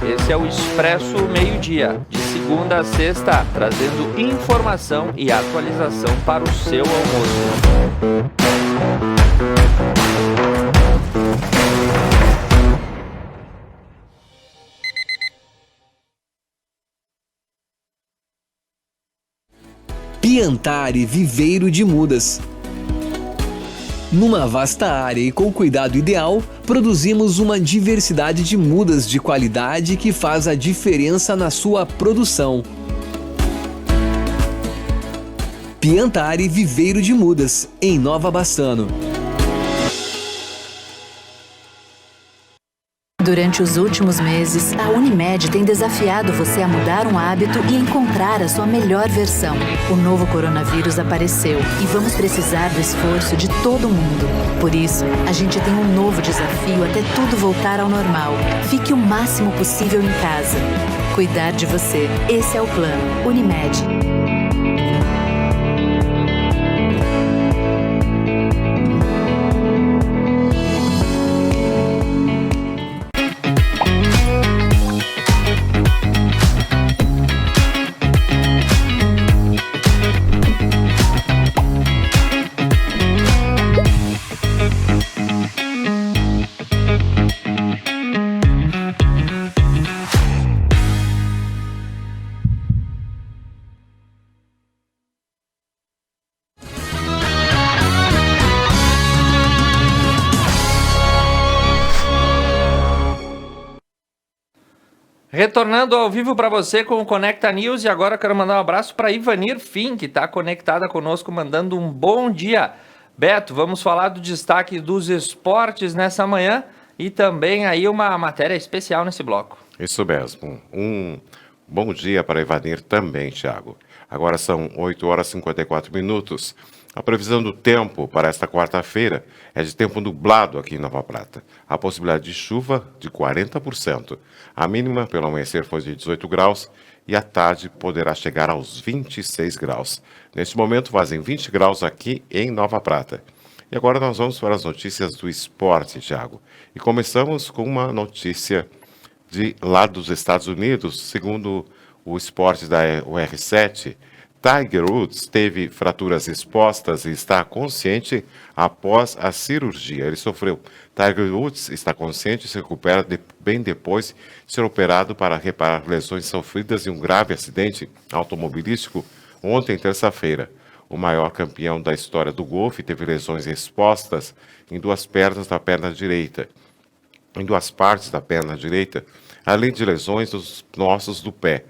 Esse é o Expresso Meio-Dia, de segunda a sexta, trazendo informação e atualização para o seu almoço. Piantari Viveiro de Mudas. Numa vasta área e com cuidado ideal, produzimos uma diversidade de mudas de qualidade que faz a diferença na sua produção. Piantari Viveiro de Mudas, em Nova Bassano. Durante os últimos meses, a Unimed tem desafiado você a mudar um hábito e encontrar a sua melhor versão. O novo coronavírus apareceu e vamos precisar do esforço de todo mundo. Por isso, a gente tem um novo desafio até tudo voltar ao normal. Fique o máximo possível em casa. Cuidar de você. Esse é o plano. Unimed. Retornando ao vivo para você com o Conecta News, e agora quero mandar um abraço para Ivanir Fim, que está conectada conosco, mandando um bom dia. Beto, vamos falar do destaque dos esportes nessa manhã e também aí uma matéria especial nesse bloco. Isso mesmo. Um bom dia para Ivanir também, Thiago. Agora são 8 horas e 54 minutos. A previsão do tempo para esta quarta-feira é de tempo nublado aqui em Nova Prata. A possibilidade de chuva de 40%. A mínima pelo amanhecer foi de 18 graus e à tarde poderá chegar aos 26 graus. Neste momento fazem 20 graus aqui em Nova Prata. E agora nós vamos para as notícias do esporte, Thiago. E começamos com uma notícia de lá dos Estados Unidos. Segundo o esporte da UR7, Tiger Woods teve fraturas expostas e está consciente após a cirurgia. Ele sofreu. Tiger Woods está consciente e se recupera bem depois de ser operado para reparar lesões sofridas em um grave acidente automobilístico ontem, terça-feira. O maior campeão da história do golfe teve lesões expostas em duas partes da perna direita, além de lesões nos ossos do pé.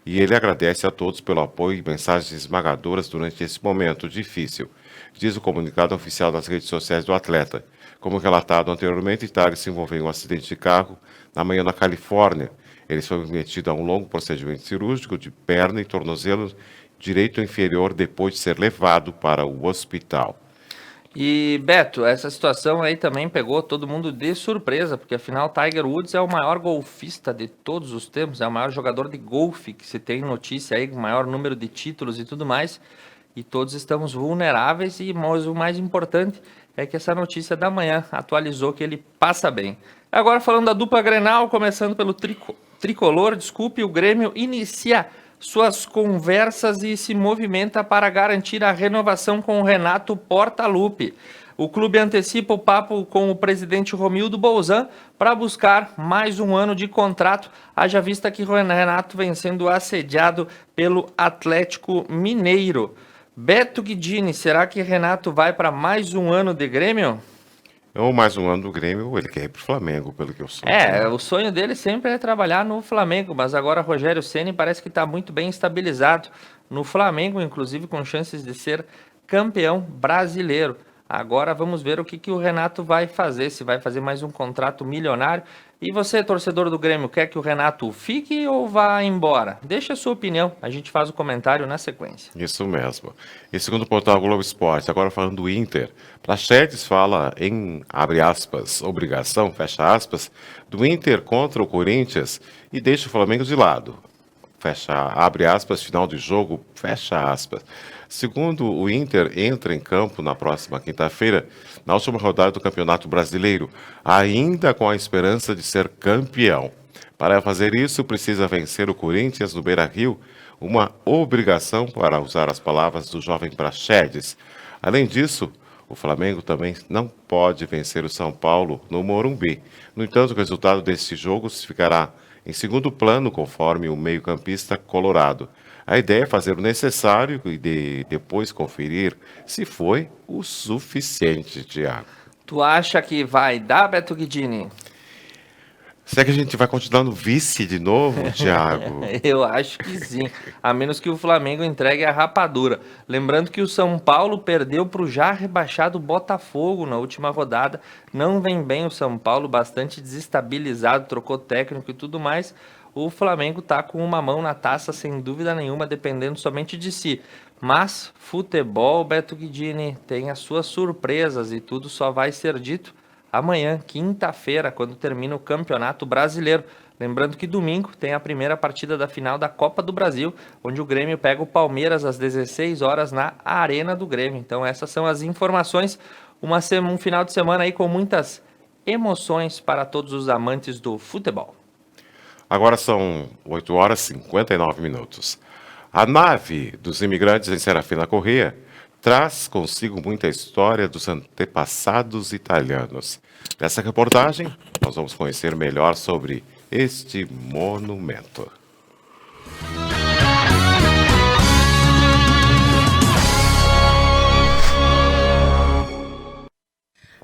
E ele agradece a todos pelo apoio e mensagens esmagadoras durante esse momento difícil, diz o comunicado oficial nas redes sociais do atleta. Como relatado anteriormente, Tiger se envolveu em um acidente de carro na manhã na Califórnia. Ele foi submetido a um longo procedimento cirúrgico de perna e tornozelo direito inferior depois de ser levado para o hospital. E, Beto, essa situação aí também pegou todo mundo de surpresa, porque afinal Tiger Woods é o maior golfista de todos os tempos, é o maior jogador de golfe que se tem notícia aí, com o maior número de títulos e tudo mais, e todos estamos vulneráveis, mas o mais importante é que essa notícia da manhã atualizou que ele passa bem. Agora falando da dupla Grenal, começando pelo tricolor, o Grêmio inicia suas conversas e se movimenta para garantir a renovação com o Renato Portaluppi. O clube antecipa o papo com o presidente Romildo Bolzan para buscar mais um ano de contrato, haja vista que o Renato vem sendo assediado pelo Atlético Mineiro. Beto Guidini, será que Renato vai para mais um ano de Grêmio? Ou mais um ano do Grêmio, ele quer ir para o Flamengo, pelo que eu sei. O sonho dele sempre é trabalhar no Flamengo, mas agora Rogério Ceni parece que está muito bem estabilizado no Flamengo, inclusive com chances de ser campeão brasileiro. Agora vamos ver o que o Renato vai fazer, se vai fazer mais um contrato milionário. E você, torcedor do Grêmio, quer que o Renato fique ou vá embora? Deixa a sua opinião, a gente faz o comentário na sequência. Isso mesmo. E segundo o portal Globo Esporte, agora falando do Inter, Praxedes fala em, abre aspas, obrigação, fecha aspas, do Inter contra o Corinthians e deixa o Flamengo de lado. Fecha, abre aspas, final de jogo, fecha aspas. Segundo o Inter, entra em campo na próxima quinta-feira, na última rodada do Campeonato Brasileiro, ainda com a esperança de ser campeão. Para fazer isso, precisa vencer o Corinthians no Beira-Rio, uma obrigação, para usar as palavras do jovem Praxedes. Além disso, o Flamengo também não pode vencer o São Paulo no Morumbi. No entanto, o resultado desse jogo ficará em segundo plano, conforme o meio-campista colorado. A ideia é fazer o necessário e depois conferir se foi o suficiente, Thiago. Tu acha que vai dar, Beto Guidini? Será que a gente vai continuar no vice de novo, Thiago? Eu acho que sim, a menos que o Flamengo entregue a rapadura. Lembrando que o São Paulo perdeu para o já rebaixado Botafogo na última rodada. Não vem bem o São Paulo, bastante desestabilizado, trocou técnico e tudo mais. O Flamengo está com uma mão na taça, sem dúvida nenhuma, dependendo somente de si. Mas futebol, Beto Guidini, tem as suas surpresas e tudo só vai ser dito amanhã, quinta-feira, quando termina o Campeonato Brasileiro. Lembrando que domingo tem a primeira partida da final da Copa do Brasil, onde o Grêmio pega o Palmeiras às 16 horas na Arena do Grêmio. Então essas são as informações. Um final de semana aí com muitas emoções para todos os amantes do futebol. Agora são 8 horas e 59 minutos. A nave dos imigrantes em Serafina Corrêa traz consigo muita história dos antepassados italianos. Nessa reportagem, nós vamos conhecer melhor sobre este monumento.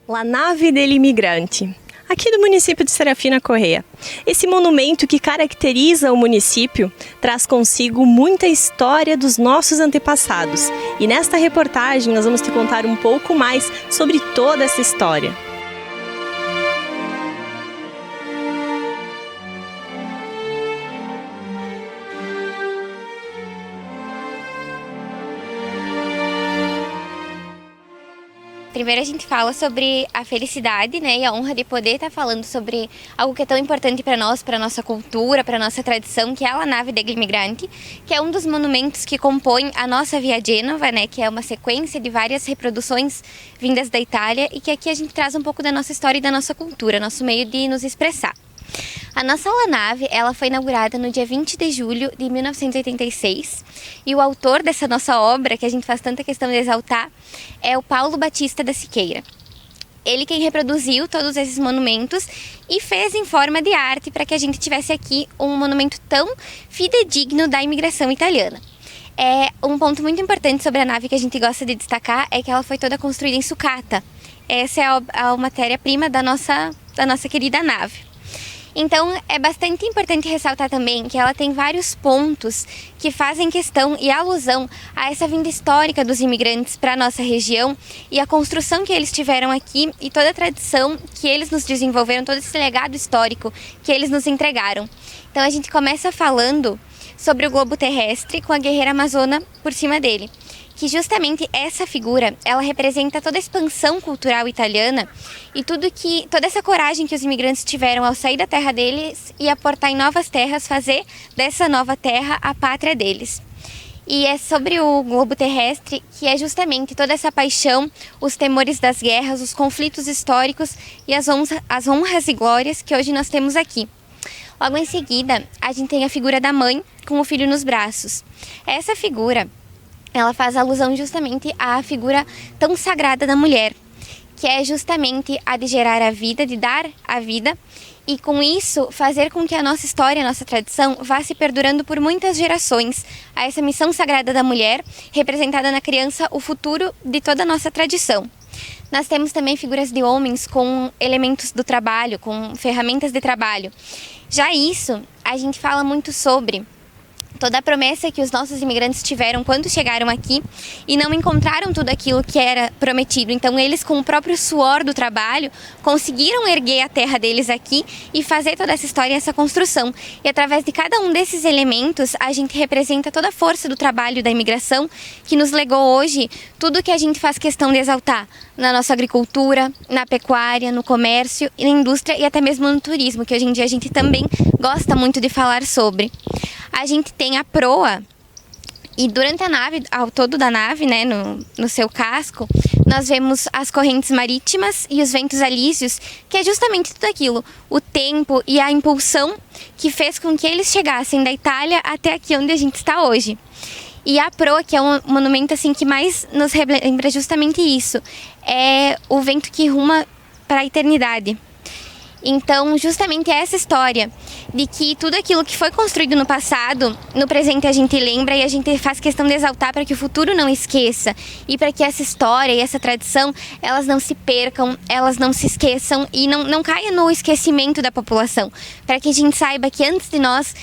La Nave dell'Immigrante, aqui do município de Serafina Corrêa. Esse monumento que caracteriza o município traz consigo muita história dos nossos antepassados. E nesta reportagem nós vamos te contar um pouco mais sobre toda essa história. Primeiro a gente fala sobre a felicidade, né, e a honra de poder estar falando sobre algo que é tão importante para nós, para nossa cultura, para nossa tradição, que é a La Nave dell'Immigrante, que é um dos monumentos que compõem a nossa Via Genova, né, que é uma sequência de várias reproduções vindas da Itália e que aqui a gente traz um pouco da nossa história e da nossa cultura, nosso meio de nos expressar. A nossa nave, ela foi inaugurada no dia 20 de julho de 1986 e o autor dessa nossa obra, que a gente faz tanta questão de exaltar, é o Paulo Batista da Siqueira. Ele quem reproduziu todos esses monumentos e fez em forma de arte para que a gente tivesse aqui um monumento tão fidedigno da imigração italiana. Um ponto muito importante sobre a nave que a gente gosta de destacar é que ela foi toda construída em sucata. Essa é a matéria-prima da nossa querida nave. Então, é bastante importante ressaltar também que ela tem vários pontos que fazem questão e alusão a essa vinda histórica dos imigrantes para a nossa região e a construção que eles tiveram aqui e toda a tradição que eles nos desenvolveram, todo esse legado histórico que eles nos entregaram. Então, a gente começa falando sobre o globo terrestre com a guerreira amazona por cima dele, que justamente essa figura, ela representa toda a expansão cultural italiana e toda essa coragem que os imigrantes tiveram ao sair da terra deles e aportar em novas terras, fazer dessa nova terra a pátria deles. E é sobre o globo terrestre que é justamente toda essa paixão, os temores das guerras, os conflitos históricos e as honras e glórias que hoje nós temos aqui. Logo em seguida, a gente tem a figura da mãe com o filho nos braços. Essa figura, ela faz alusão justamente à figura tão sagrada da mulher, que é justamente a de gerar a vida, de dar a vida, e com isso fazer com que a nossa história, a nossa tradição vá se perdurando por muitas gerações. A essa missão sagrada da mulher, representada na criança, o futuro de toda a nossa tradição. Nós temos também figuras de homens com elementos do trabalho, com ferramentas de trabalho. Já isso, a gente fala muito sobre toda a promessa que os nossos imigrantes tiveram quando chegaram aqui e não encontraram tudo aquilo que era prometido. Então eles, com o próprio suor do trabalho, conseguiram erguer a terra deles aqui e fazer toda essa história e essa construção. E através de cada um desses elementos, a gente representa toda a força do trabalho da imigração que nos legou hoje tudo que a gente faz questão de exaltar na nossa agricultura, na pecuária, no comércio, na indústria e até mesmo no turismo, que hoje em dia a gente também gosta muito de falar sobre. A gente tem a proa e durante a nave, ao todo da nave, né, no seu casco, nós vemos as correntes marítimas e os ventos alísios, que é justamente tudo aquilo, o tempo e a impulsão que fez com que eles chegassem da Itália até aqui onde a gente está hoje. E a proa, que é um monumento assim, que mais nos lembra justamente isso, é o vento que ruma para a eternidade. Então, justamente essa história de que tudo aquilo que foi construído no passado, no presente a gente lembra e a gente faz questão de exaltar para que o futuro não esqueça e para que essa história e essa tradição, elas não se percam, elas não se esqueçam e não caia no esquecimento da população. Para que a gente saiba que antes de nós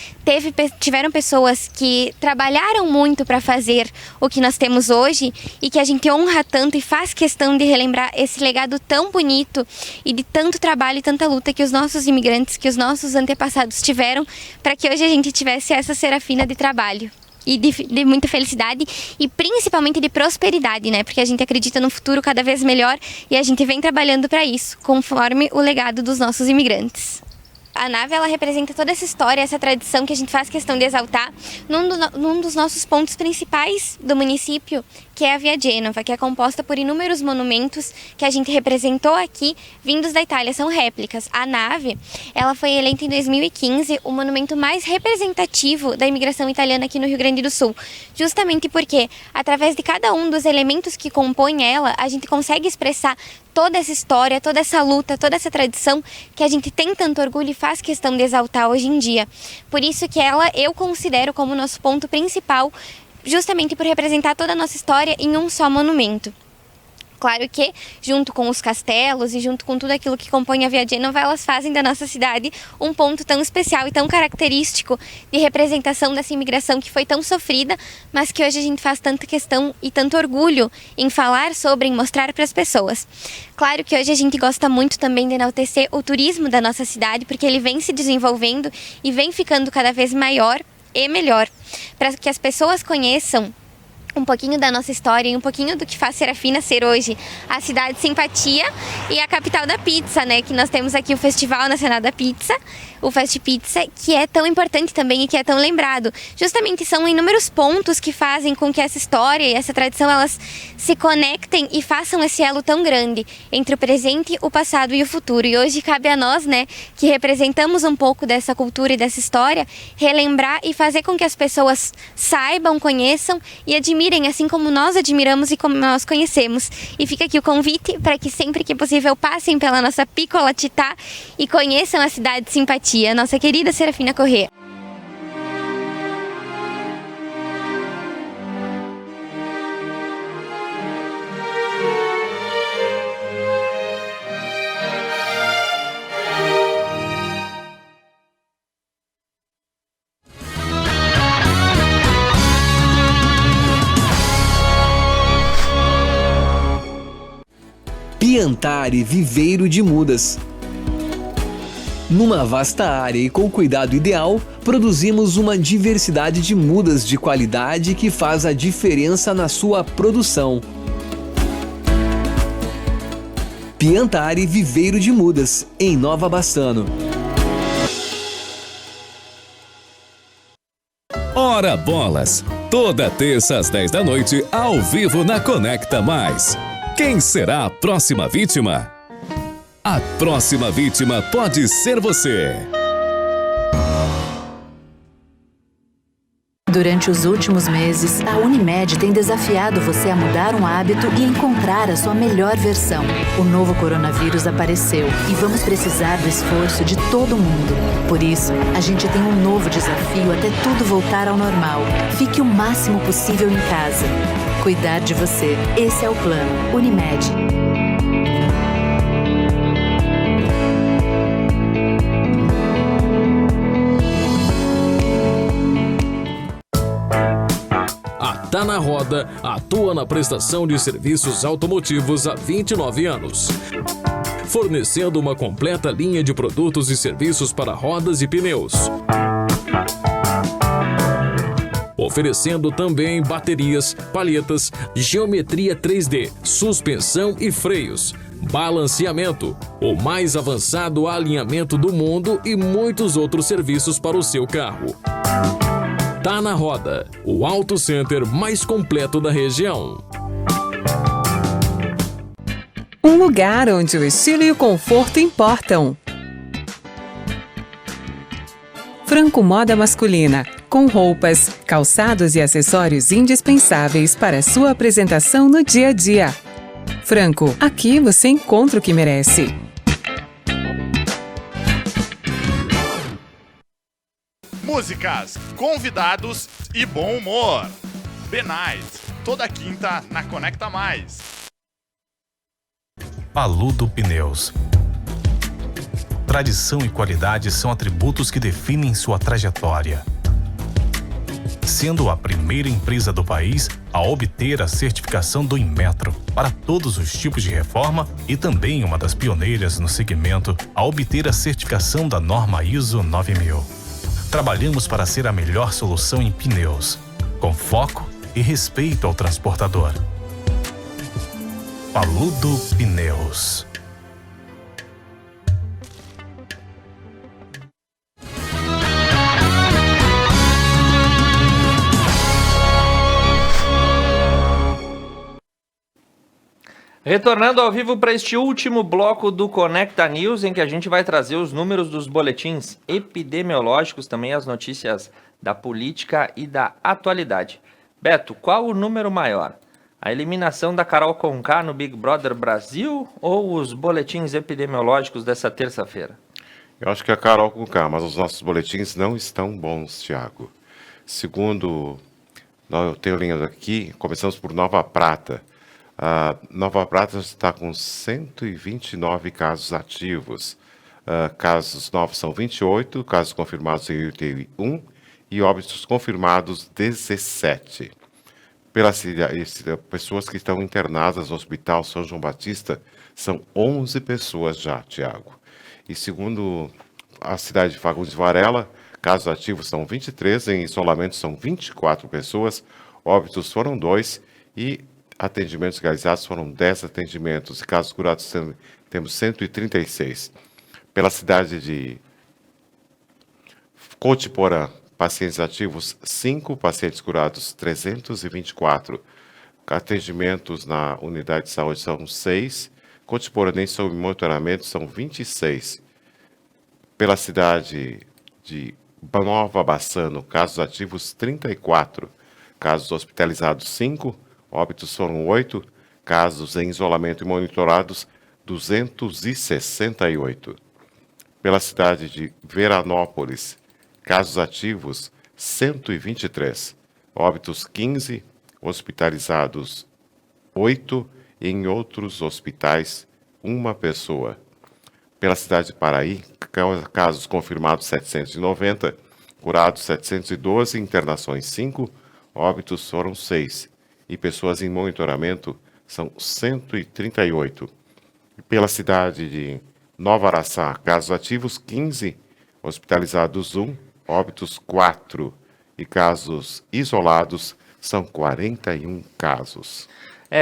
tiveram pessoas que trabalharam muito para fazer o que nós temos hoje e que a gente honra tanto e faz questão de relembrar esse legado tão bonito e de tanto trabalho e tanta luta que os nossos imigrantes, que os nossos antepassados tiveram para que hoje a gente tivesse essa serafina de trabalho e de muita felicidade e principalmente de prosperidade, né? Porque a gente acredita num futuro cada vez melhor e a gente vem trabalhando para isso, conforme o legado dos nossos imigrantes. A nave, ela representa toda essa história, essa tradição que a gente faz questão de exaltar num dos nossos pontos principais do município, que é a Via Genova, que é composta por inúmeros monumentos que a gente representou aqui, vindos da Itália, são réplicas. A nave, ela foi eleita em 2015 o monumento mais representativo da imigração italiana aqui no Rio Grande do Sul, justamente porque, através de cada um dos elementos que compõem ela, a gente consegue expressar toda essa história, toda essa luta, toda essa tradição que a gente tem tanto orgulho e faz questão de exaltar hoje em dia. Por isso que ela eu considero como nosso ponto principal, justamente por representar toda a nossa história em um só monumento. Claro que, junto com os castelos e junto com tudo aquilo que compõe a Via Genova, elas fazem da nossa cidade um ponto tão especial e tão característico de representação dessa imigração que foi tão sofrida, mas que hoje a gente faz tanta questão e tanto orgulho em falar sobre, em mostrar para as pessoas. Claro que hoje a gente gosta muito também de enaltecer o turismo da nossa cidade, porque ele vem se desenvolvendo e vem ficando cada vez maior e melhor, para que as pessoas conheçam um pouquinho da nossa história e um pouquinho do que faz Serafina ser hoje a cidade simpatia e a capital da pizza, né? Que nós temos aqui o Festival Nacional da Pizza, o Fast Pizza, que é tão importante também e que é tão lembrado. Justamente são inúmeros pontos que fazem com que essa história e essa tradição elas se conectem e façam esse elo tão grande entre o presente, o passado e o futuro. E hoje cabe a nós, né, que representamos um pouco dessa cultura e dessa história, relembrar e fazer com que as pessoas saibam, conheçam e admirem, assim como nós admiramos e como nós conhecemos. E fica aqui o convite para que sempre que possível passem pela nossa Piccola Città e conheçam a cidade de simpatia, nossa querida Serafina Corrêa. Piantari Viveiro de Mudas. Numa vasta área e com cuidado ideal, produzimos uma diversidade de mudas de qualidade que faz a diferença na sua produção. Piantari Viveiro de Mudas, em Nova Bassano. Ora bolas! Toda terça às 10 da noite, ao vivo na Conecta Mais. Quem será a próxima vítima? A próxima vítima pode ser você. Durante os últimos meses, a Unimed tem desafiado você a mudar um hábito e encontrar a sua melhor versão. O novo coronavírus apareceu e vamos precisar do esforço de todo mundo. Por isso, a gente tem um novo desafio até tudo voltar ao normal. Fique o máximo possível em casa. Cuidar de você. Esse é o plano. Unimed. A Tá na Roda atua na prestação de serviços automotivos há 29 anos. Fornecendo uma completa linha de produtos e serviços para rodas e pneus. Oferecendo também baterias, palhetas, geometria 3D, suspensão e freios, balanceamento, o mais avançado alinhamento do mundo e muitos outros serviços para o seu carro. Tá na Roda, o Auto Center mais completo da região. Um lugar onde o estilo e o conforto importam. Franco Moda Masculina, com roupas, calçados e acessórios indispensáveis para sua apresentação no dia a dia. Franco, aqui você encontra o que merece. Músicas, convidados e bom humor. Benite, toda quinta na Conecta Mais. Paludo Pneus. Tradição e qualidade são atributos que definem sua trajetória. Sendo a primeira empresa do país a obter a certificação do Inmetro para todos os tipos de reforma e também uma das pioneiras no segmento a obter a certificação da norma ISO 9000. Trabalhamos para ser a melhor solução em pneus, com foco e respeito ao transportador. Paludo Pneus. Retornando ao vivo para este último bloco do Conecta News, em que a gente vai trazer os números dos boletins epidemiológicos, também as notícias da política e da atualidade. Beto, qual o número maior? A eliminação da Carol Conká no Big Brother Brasil ou os boletins epidemiológicos dessa terça-feira? Eu acho que a Carol Conká, mas os nossos boletins não estão bons, Thiago. Segundo, eu tenho linhas aqui, começamos por Nova Prata. A Nova Prata está com 129 casos ativos. Casos novos são 28, casos confirmados em UTI 1 e óbitos confirmados 17. Pessoas que estão internadas no Hospital São João Batista, são 11 pessoas já, Tiago. E segundo a cidade de Fagundes Varela, casos ativos são 23, em isolamento são 24 pessoas, óbitos foram 2 e atendimentos realizados foram 10 atendimentos. Casos curados temos 136. Pela cidade de Cotiporã, pacientes ativos 5, pacientes curados 324. Atendimentos na unidade de saúde são 6. Cotiporanense sob monitoramento são 26. Pela cidade de Nova Bassano, casos ativos 34. Casos hospitalizados 5. Óbitos foram 8. Casos em isolamento e monitorados 268. Pela cidade de Veranópolis, casos ativos 123. Óbitos 15. Hospitalizados 8. E em outros hospitais, 1 pessoa. Pela cidade de Paraí, casos confirmados 790, curados 712, internações 5, óbitos foram 6. E pessoas em monitoramento são 138. Pela cidade de Nova Araçá, casos ativos 15, hospitalizados 1, óbitos 4. E casos isolados são 41 casos.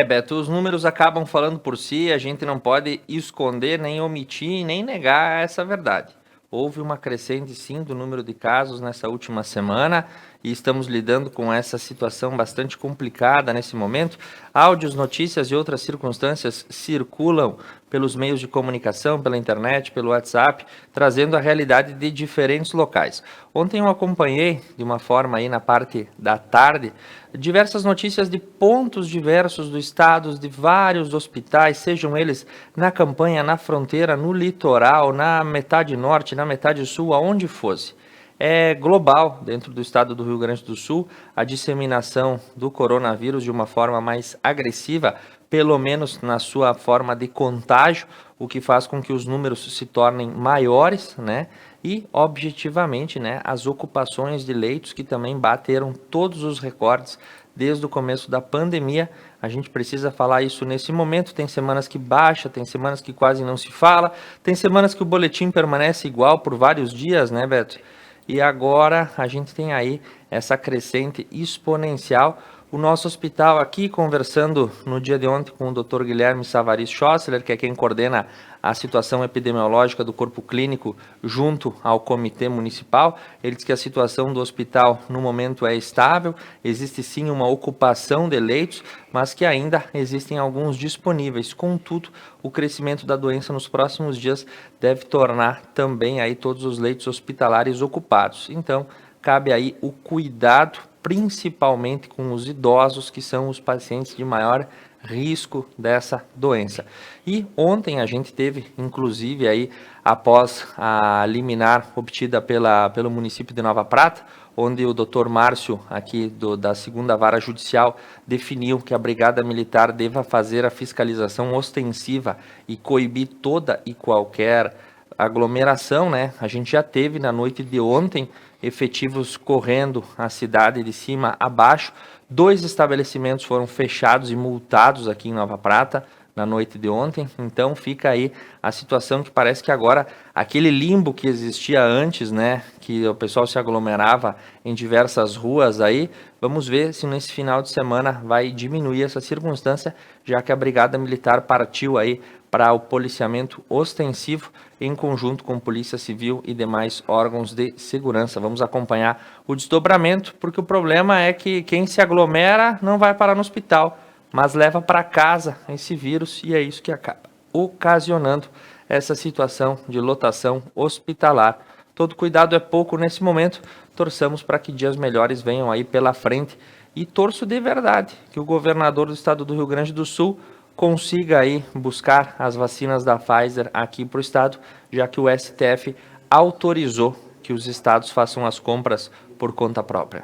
Beto, os números acabam falando por si, a gente não pode esconder, nem omitir, nem negar essa verdade. Houve uma crescente, sim, do número de casos nessa última semana e estamos lidando com essa situação bastante complicada nesse momento. Áudios, notícias e outras circunstâncias circulam pelos meios de comunicação, pela internet, pelo WhatsApp, trazendo a realidade de diferentes locais. Ontem eu acompanhei, de uma forma aí na parte da tarde, diversas notícias de pontos diversos do estado, de vários hospitais, sejam eles na campanha, na fronteira, no litoral, na metade norte, na metade sul, aonde fosse. É global, dentro do estado do Rio Grande do Sul, a disseminação do coronavírus de uma forma mais agressiva, pelo menos na sua forma de contágio, o que faz com que os números se tornem maiores, né? E, objetivamente, né, as ocupações de leitos que também bateram todos os recordes desde o começo da pandemia. A gente precisa falar isso nesse momento. Tem semanas que baixa, tem semanas que quase não se fala, tem semanas que o boletim permanece igual por vários dias, né, Beto? E agora a gente tem aí essa crescente exponencial. O nosso hospital aqui, conversando no dia de ontem com o Dr. Guilherme Savaris Schossler, que é quem coordena a situação epidemiológica do corpo clínico junto ao comitê municipal, ele diz que a situação do hospital no momento é estável, existe sim uma ocupação de leitos, mas que ainda existem alguns disponíveis. Contudo, o crescimento da doença nos próximos dias deve tornar também aí todos os leitos hospitalares ocupados. Então, cabe aí o cuidado, principalmente com os idosos, que são os pacientes de maior risco dessa doença. E ontem a gente teve, inclusive, aí, após a liminar obtida pelo município de Nova Prata, onde o Dr. Márcio, aqui da 2ª Vara Judicial, definiu que a Brigada Militar deva fazer a fiscalização ostensiva e coibir toda e qualquer aglomeração, né? A gente já teve na noite de ontem efetivos correndo a cidade de cima a baixo. 2 estabelecimentos foram fechados e multados aqui em Nova Prata na noite de ontem. Então fica aí a situação que parece que agora aquele limbo que existia antes, né, que o pessoal se aglomerava em diversas ruas aí, vamos ver se nesse final de semana vai diminuir essa circunstância, já que a Brigada Militar partiu aí para o policiamento ostensivo em conjunto com Polícia Civil e demais órgãos de segurança. Vamos acompanhar o desdobramento, porque o problema é que quem se aglomera não vai parar no hospital, mas leva para casa esse vírus e é isso que acaba ocasionando essa situação de lotação hospitalar. Todo cuidado é pouco nesse momento, torçamos para que dias melhores venham aí pela frente e torço de verdade que o governador do estado do Rio Grande do Sul consiga aí buscar as vacinas da Pfizer aqui para o estado, já que o STF autorizou que os estados façam as compras por conta própria.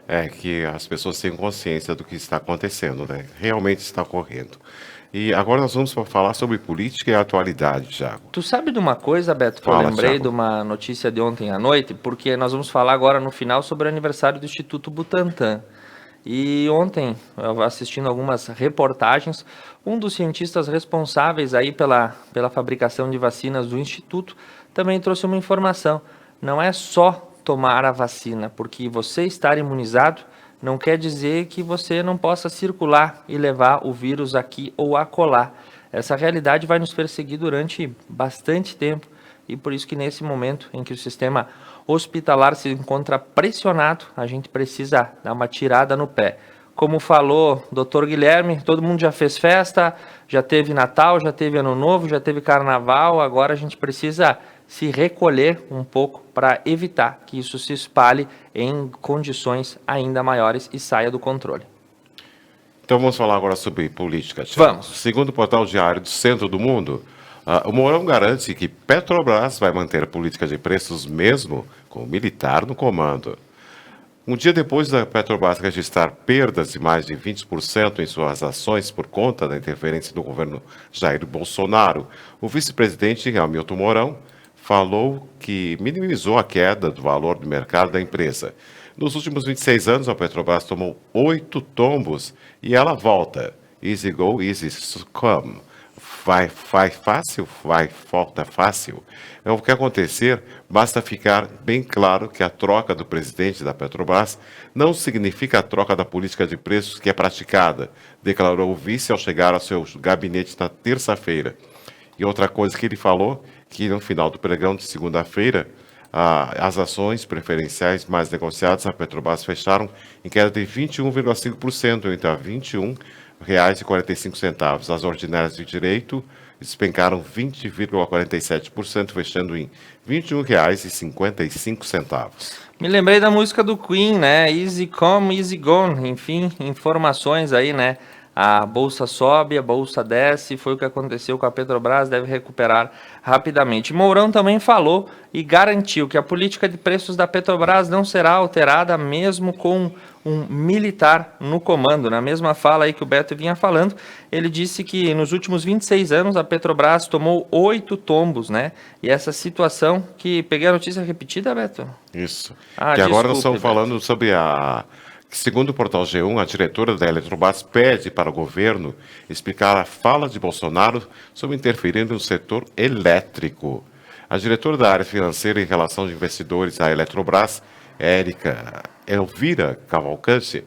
É que as pessoas tenham consciência do que está acontecendo, né? Realmente está ocorrendo. E agora nós vamos falar sobre política e atualidade, Thiago. Tu sabe de uma coisa, Beto, que eu lembrei, Thiago, de uma notícia de ontem à noite, porque nós vamos falar agora no final sobre o aniversário do Instituto Butantan. E ontem, assistindo algumas reportagens, um dos cientistas responsáveis aí pela fabricação de vacinas do Instituto também trouxe uma informação. Não é só tomar a vacina, porque você estar imunizado não quer dizer que você não possa circular e levar o vírus aqui ou acolá. Essa realidade vai nos perseguir durante bastante tempo e por isso que nesse momento em que o sistema hospitalar se encontra pressionado, a gente precisa dar uma tirada no pé. Como falou o Dr. Guilherme, todo mundo já fez festa, já teve Natal, já teve Ano Novo, já teve Carnaval, agora a gente precisa se recolher um pouco para evitar que isso se espalhe em condições ainda maiores e saia do controle. Então vamos falar agora sobre política. Thiago. Vamos. Segundo o portal Diário do Centro do Mundo, o Mourão garante que Petrobras vai manter a política de preços mesmo com o militar no comando. Um dia depois da Petrobras registrar perdas de mais de 20% em suas ações por conta da interferência do governo Jair Bolsonaro, o vice-presidente Hamilton Mourão falou que minimizou a queda do valor do mercado da empresa. Nos últimos 26 anos, a Petrobras tomou 8 tombos e ela volta. Easy go, easy come. Vai fácil, volta fácil. É o que acontecer, basta ficar bem claro que a troca do presidente da Petrobras não significa a troca da política de preços que é praticada, declarou o vice ao chegar ao seu gabinete na terça-feira. E outra coisa que ele falou, que no final do pregão de segunda-feira, as ações preferenciais mais negociadas na Petrobras fecharam em queda de 21,5%, entre a R$ 21,45. As ordinárias de direito despencaram 20,47%, fechando em R$ 21,55. Me lembrei da música do Queen, né? Easy come, easy gone. Enfim, informações aí, né? A bolsa sobe, a bolsa desce, foi o que aconteceu com a Petrobras, deve recuperar rapidamente. Mourão também falou e garantiu que a política de preços da Petrobras não será alterada mesmo com um militar no comando. Na mesma fala aí que o Beto vinha falando, ele disse que nos últimos 26 anos a Petrobras tomou 8 tombos, né? E essa situação que... Peguei a notícia repetida, Beto? Isso. Ah, que agora nós desculpe, estamos falando sobre a... Segundo o portal G1, a diretora da Eletrobras pede para o governo explicar a fala de Bolsonaro sobre interferir no setor elétrico. A diretora da área financeira e relação de investidores da Eletrobras, Elvira Cavalcante,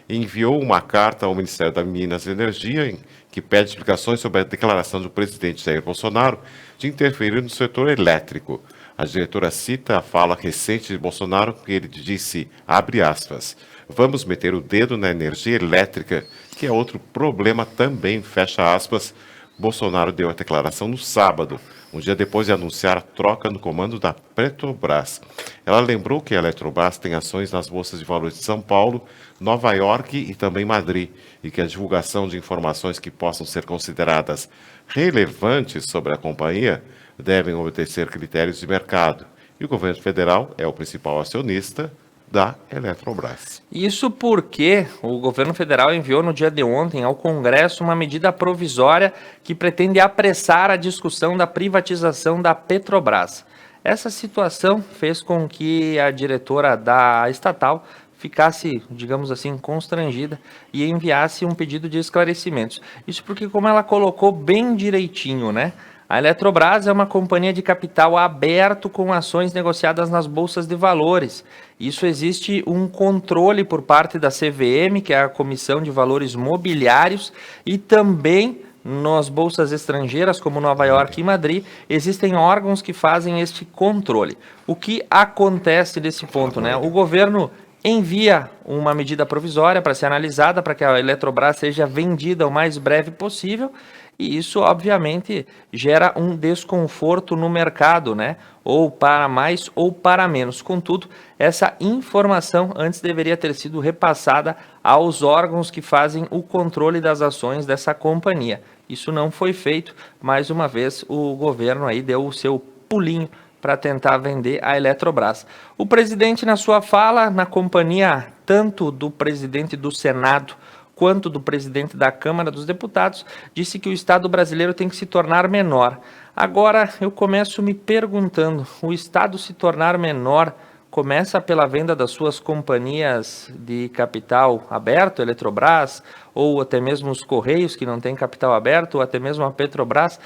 enviou uma carta ao Ministério da Minas e Energia em que pede explicações sobre a declaração do presidente Jair Bolsonaro de interferir no setor elétrico. A diretora cita a fala recente de Bolsonaro, que ele disse, abre aspas, vamos meter o dedo na energia elétrica, que é outro problema também, fecha aspas. Bolsonaro deu a declaração no sábado, um dia depois de anunciar a troca no comando da Petrobras. Ela lembrou que a Eletrobras tem ações nas bolsas de valores de São Paulo, Nova York e também Madrid, e que a divulgação de informações que possam ser consideradas relevantes sobre a companhia devem obedecer critérios de mercado. E o governo federal é o principal acionista da Eletrobras. Isso porque o governo federal enviou no dia de ontem ao Congresso uma medida provisória que pretende apressar a discussão da privatização da Petrobras. Essa situação fez com que a diretora da estatal ficasse, digamos assim, constrangida e enviasse um pedido de esclarecimentos. Isso porque, como ela colocou bem direitinho, né? A Eletrobras é uma companhia de capital aberto com ações negociadas nas bolsas de valores. Isso existe um controle por parte da CVM, que é a Comissão de Valores Mobiliários, e também nas bolsas estrangeiras, como Nova York e Madrid, existem órgãos que fazem este controle. O que acontece nesse ponto, né? O governo envia uma medida provisória para ser analisada, para que a Eletrobras seja vendida o mais breve possível, e isso, obviamente, gera um desconforto no mercado, né? Ou para mais ou para menos. Contudo, essa informação antes deveria ter sido repassada aos órgãos que fazem o controle das ações dessa companhia. Isso não foi feito. Mais uma vez, o governo aí deu o seu pulinho para tentar vender a Eletrobras. O presidente, na sua fala, na companhia tanto do presidente do Senado quanto do presidente da Câmara dos Deputados, disse que o Estado brasileiro tem que se tornar menor. Agora, eu começo me perguntando, o Estado se tornar menor começa pela venda das suas companhias de capital aberto, Eletrobras, ou até mesmo os Correios, que não têm capital aberto, ou até mesmo a Petrobras.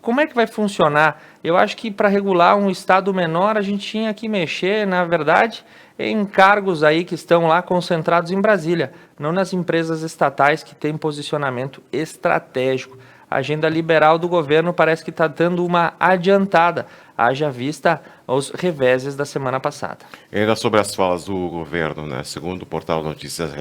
Como é que vai funcionar? Eu acho que para regular um estado menor, a gente tinha que mexer, na verdade, em cargos aí que estão lá concentrados em Brasília, não nas empresas estatais que têm posicionamento estratégico. A agenda liberal do governo parece que está dando uma adiantada, haja vista os reveses da semana passada. Ainda sobre as falas do governo, né? Segundo o portal Notícias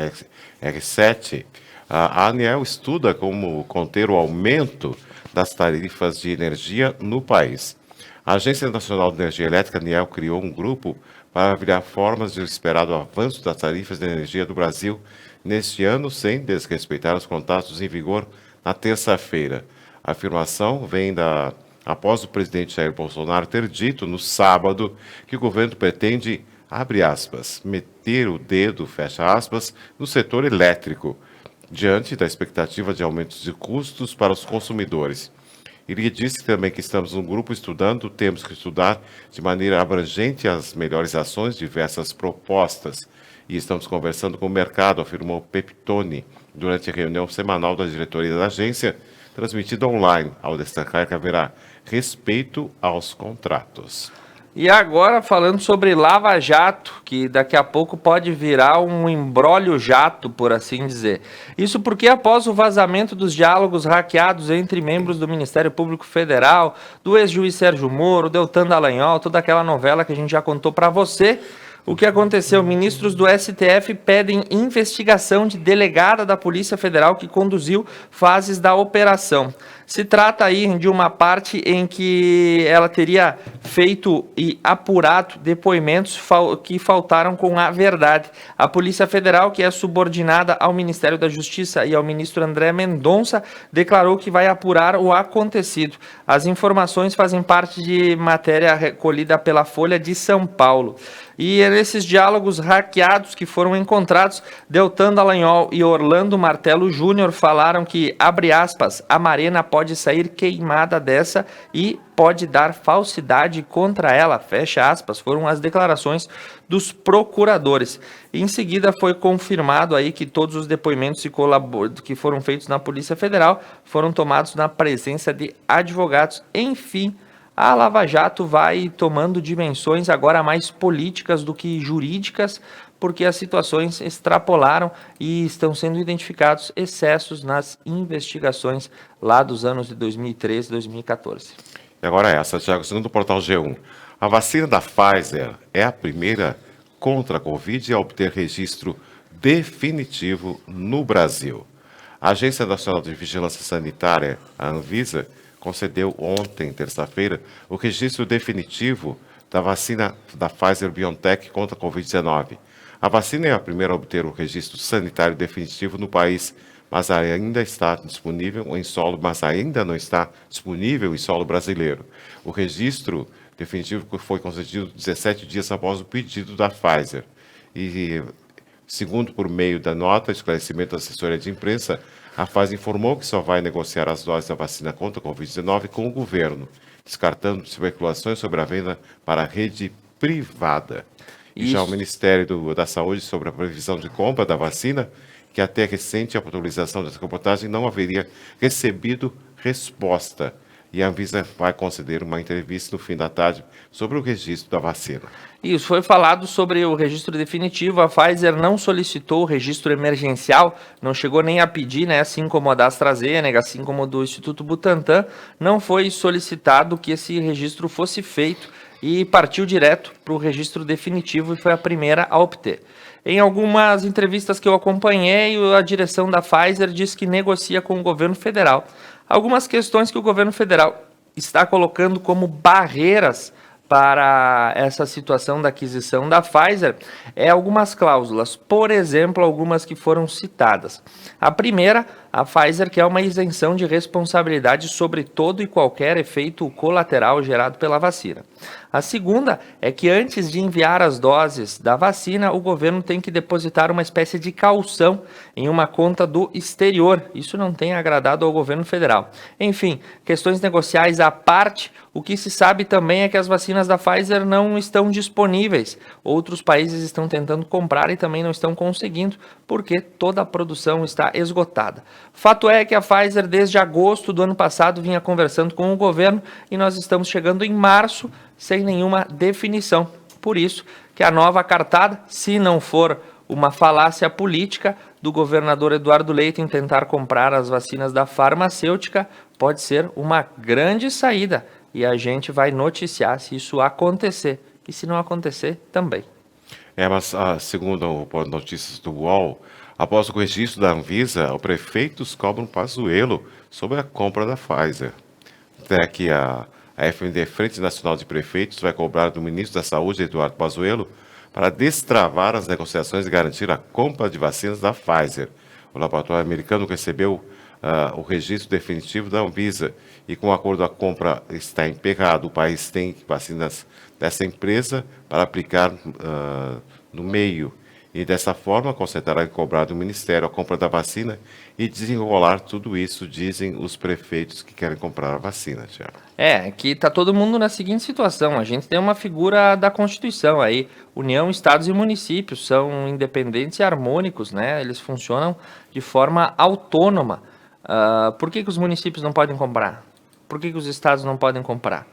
R7, a ANEEL estuda como conter o aumento das tarifas de energia no país. A Agência Nacional de Energia Elétrica, ANEEL, criou um grupo para avaliar formas de esperado avanço das tarifas de energia do Brasil neste ano, sem desrespeitar os contratos em vigor na terça-feira. A afirmação vem após o presidente Jair Bolsonaro ter dito no sábado que o governo pretende, abre aspas, meter o dedo, fecha aspas, no setor elétrico, diante da expectativa de aumentos de custos para os consumidores. Ele disse também que estamos num grupo estudando, temos que estudar de maneira abrangente as melhores ações, diversas propostas. E estamos conversando com o mercado, afirmou Peptoni, durante a reunião semanal da diretoria da agência, transmitida online, ao destacar que haverá respeito aos contratos. E agora falando sobre Lava Jato, que daqui a pouco pode virar um imbróglio jato, por assim dizer. Isso porque após o vazamento dos diálogos hackeados entre membros do Ministério Público Federal, do ex-juiz Sérgio Moro, Deltan Dallagnol, toda aquela novela que a gente já contou para você, o que aconteceu? Ministros do STF pedem investigação de delegada da Polícia Federal que conduziu fases da operação. Se trata aí de uma parte em que ela teria feito e apurado depoimentos que faltaram com a verdade. A Polícia Federal, que é subordinada ao Ministério da Justiça e ao ministro André Mendonça, declarou que vai apurar o acontecido. As informações fazem parte de matéria recolhida pela Folha de São Paulo. E nesses diálogos hackeados que foram encontrados, Deltan Dallagnol e Orlando Martello Júnior falaram que, abre aspas, a Marena pode sair queimada dessa e pode dar falsidade contra ela, fecha aspas, foram as declarações dos procuradores. Em seguida foi confirmado aí que todos os depoimentos que foram feitos na Polícia Federal foram tomados na presença de advogados. Enfim, a Lava Jato vai tomando dimensões agora mais políticas do que jurídicas, porque as situações extrapolaram e estão sendo identificados excessos nas investigações lá dos anos de 2013 e 2014. E agora essa, Thiago, segundo o portal G1. A vacina da Pfizer é a primeira contra a Covid a obter registro definitivo no Brasil. A Agência Nacional de Vigilância Sanitária, a Anvisa, concedeu ontem, terça-feira, o registro definitivo da vacina da Pfizer-BioNTech contra a Covid-19. A vacina é a primeira a obter o registro sanitário definitivo no país, mas ainda está disponível em solo, mas ainda não está disponível em solo brasileiro. O registro definitivo foi concedido 17 dias após o pedido da Pfizer. E, segundo por meio da nota, esclarecimento da assessoria de imprensa, a Pfizer informou que só vai negociar as doses da vacina contra a Covid-19 com o governo, descartando especulações sobre a venda para a rede privada. E já o Ministério da Saúde, sobre a previsão de compra da vacina, que até recente a atualização dessa reportagem não haveria recebido resposta. E a Anvisa vai conceder uma entrevista no fim da tarde sobre o registro da vacina. Isso, foi falado sobre o registro definitivo. A Pfizer não solicitou o registro emergencial, não chegou nem a pedir, né, assim como a da AstraZeneca, assim como o do Instituto Butantan, não foi solicitado que esse registro fosse feito e partiu direto para o registro definitivo e foi a primeira a obter. Em algumas entrevistas que eu acompanhei, a direção da Pfizer diz que negocia com o governo federal. Algumas questões que o governo federal está colocando como barreiras para essa situação da aquisição da Pfizer é algumas cláusulas, por exemplo, algumas que foram citadas. A primeira, a Pfizer quer uma isenção de responsabilidade sobre todo e qualquer efeito colateral gerado pela vacina. A segunda é que antes de enviar as doses da vacina, o governo tem que depositar uma espécie de caução em uma conta do exterior. Isso não tem agradado ao governo federal. Enfim, questões negociais à parte, o que se sabe também é que as vacinas da Pfizer não estão disponíveis. Outros países estão tentando comprar e também não estão conseguindo, porque toda a produção está esgotada. Fato é que a Pfizer, desde agosto do ano passado, vinha conversando com o governo e nós estamos chegando em março sem nenhuma definição. Por isso que a nova cartada, se não for uma falácia política do governador Eduardo Leite em tentar comprar as vacinas da farmacêutica, pode ser uma grande saída. E a gente vai noticiar se isso acontecer. E se não acontecer, também. Mas segundo notícias do UOL, após o registro da Anvisa, os prefeitos cobram Pazuello sobre a compra da Pfizer. Até que a FND, Frente Nacional de Prefeitos, vai cobrar do ministro da Saúde, Eduardo Pazuello, para destravar as negociações e garantir a compra de vacinas da Pfizer. O laboratório americano recebeu o registro definitivo da Anvisa e, com o acordo, a compra está emperrada. O país tem vacinas dessa empresa para aplicar no meio e, dessa forma, concentrará em cobrar do Ministério a compra da vacina e desenrolar tudo isso, dizem os prefeitos que querem comprar a vacina, Tiago. Que está todo mundo na seguinte situação. A gente tem uma figura da Constituição aí. União, estados e municípios são independentes e harmônicos, né? Eles funcionam de forma autônoma. Por que os municípios não podem comprar? Por que os estados não podem comprar?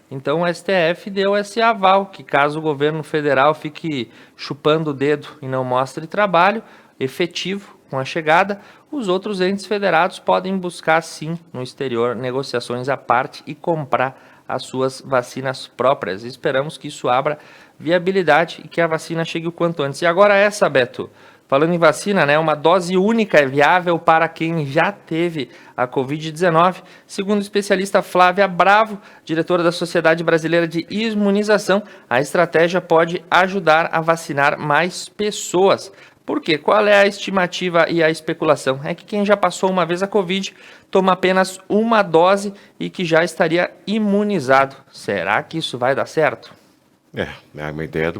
Então o STF deu esse aval, que caso o governo federal fique chupando o dedo e não mostre trabalho efetivo com a chegada, os outros entes federados podem buscar sim no exterior negociações à parte e comprar as suas vacinas próprias. Esperamos que isso abra viabilidade e que a vacina chegue o quanto antes. E agora essa, Beto, falando em vacina, né, uma dose única é viável para quem já teve a Covid-19, segundo o especialista Flávia Bravo, diretora da Sociedade Brasileira de Imunização. A estratégia pode ajudar a vacinar mais pessoas. Por quê? Qual é a estimativa e a especulação? É que quem já passou uma vez a Covid toma apenas uma dose e que já estaria imunizado. Será que isso vai dar certo? É uma ideia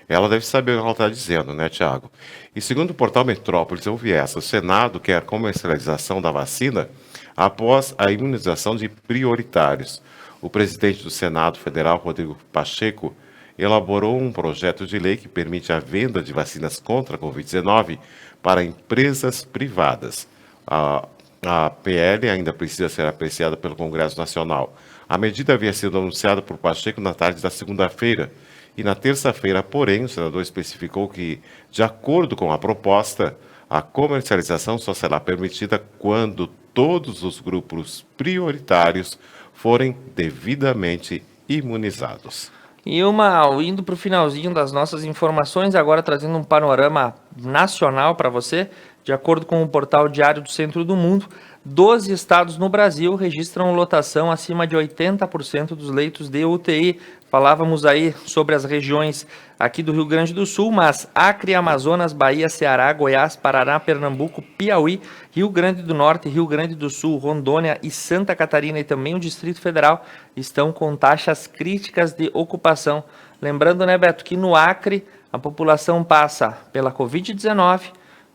ela deve saber o que ela está dizendo, né, Tiago? E segundo o portal Metrópolis, eu vi essa. O Senado quer a comercialização da vacina após a imunização de prioritários. O presidente do Senado Federal, Rodrigo Pacheco, elaborou um projeto de lei que permite a venda de vacinas contra a Covid-19 para empresas privadas. A PL ainda precisa ser apreciada pelo Congresso Nacional. A medida havia sido anunciada por Pacheco na tarde da segunda-feira e na terça-feira, porém, o senador especificou que, de acordo com a proposta, a comercialização só será permitida quando todos os grupos prioritários forem devidamente imunizados. E indo para o finalzinho das nossas informações, agora trazendo um panorama nacional para você, de acordo com o portal Diário do Centro do Mundo, 12 estados no Brasil registram lotação acima de 80% dos leitos de UTI. Falávamos aí sobre as regiões aqui do Rio Grande do Sul, mas Acre, Amazonas, Bahia, Ceará, Goiás, Paraná, Pernambuco, Piauí, Rio Grande do Norte, Rio Grande do Sul, Rondônia e Santa Catarina e também o Distrito Federal estão com taxas críticas de ocupação. Lembrando, né, Beto, que no Acre a população passa pela Covid-19,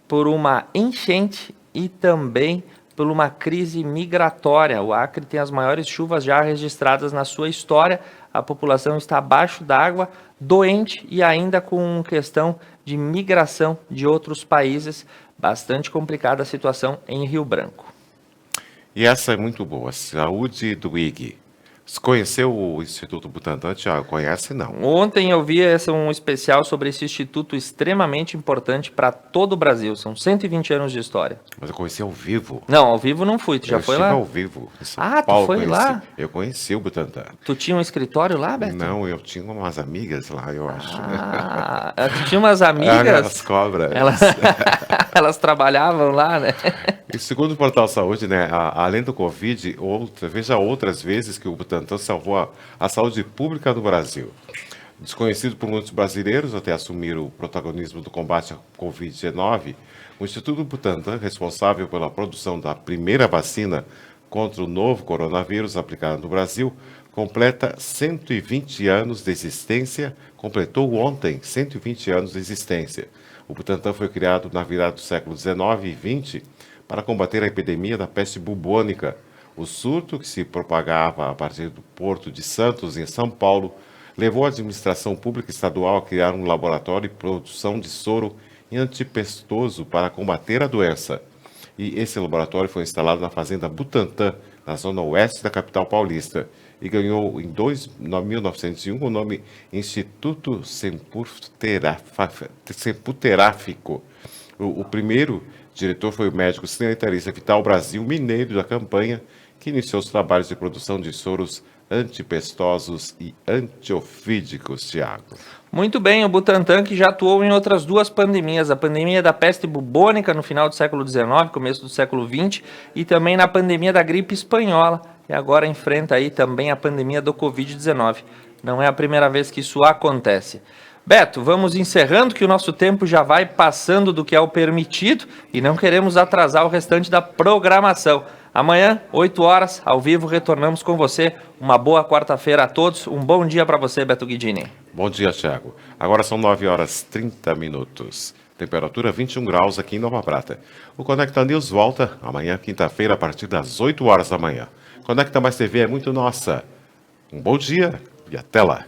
por uma enchente e também por uma crise migratória. O Acre tem as maiores chuvas já registradas na sua história. A população está abaixo d'água, doente e ainda com questão de migração de outros países. Bastante complicada a situação em Rio Branco. E essa é muito boa. Saúde do IG. Você conheceu o Instituto Butantan, Tiago? Conhece, não? Ontem eu vi um especial sobre esse instituto extremamente importante para todo o Brasil. São 120 anos de história. Mas eu conheci ao vivo. Não, ao vivo não fui. Tu já foi lá? Eu estive ao vivo. Em São tu Paulo, foi lá? Eu conheci o Butantan. Tu tinha um escritório lá, Beto? Não, eu tinha umas amigas lá, eu acho. Tu tinha umas amigas? As cobras. Elas trabalhavam lá, né? E segundo o Portal Saúde, né, além do Covid, veja outras vezes que o Butantan salvou a saúde pública do Brasil. Desconhecido por muitos brasileiros até assumir o protagonismo do combate à Covid-19, o Instituto Butantan, responsável pela produção da primeira vacina contra o novo coronavírus aplicada no Brasil, completa 120 anos de existência, completou ontem 120 anos de existência. O Butantan foi criado na virada do século XIX e XX para combater a epidemia da peste bubônica. O surto, que se propagava a partir do Porto de Santos, em São Paulo, levou a administração pública estadual a criar um laboratório de produção de soro antipestoso para combater a doença. E esse laboratório foi instalado na fazenda Butantan, na zona oeste da capital paulista, e ganhou em 1901 o nome Instituto Semputeráfico. O primeiro diretor foi o médico sanitarista Vital Brasil Mineiro da Campanha, que iniciou os trabalhos de produção de soros antipestosos e antiofídicos, Tiago. Muito bem, o Butantan que já atuou em outras duas pandemias, a pandemia da peste bubônica no final do século XIX, começo do século XX, e também na pandemia da gripe espanhola, e agora enfrenta aí também a pandemia do Covid-19. Não é a primeira vez que isso acontece. Beto, vamos encerrando, que o nosso tempo já vai passando do que é o permitido e não queremos atrasar o restante da programação. Amanhã, 8 horas, ao vivo, retornamos com você. Uma boa quarta-feira a todos. Um bom dia para você, Beto Guidini. Bom dia, Thiago. Agora são 9 horas 30 minutos. Temperatura 21 graus aqui em Nova Prata. O Conecta News volta amanhã, quinta-feira, a partir das 8 horas da manhã. Conecta Mais TV é muito nossa. Um bom dia e até lá.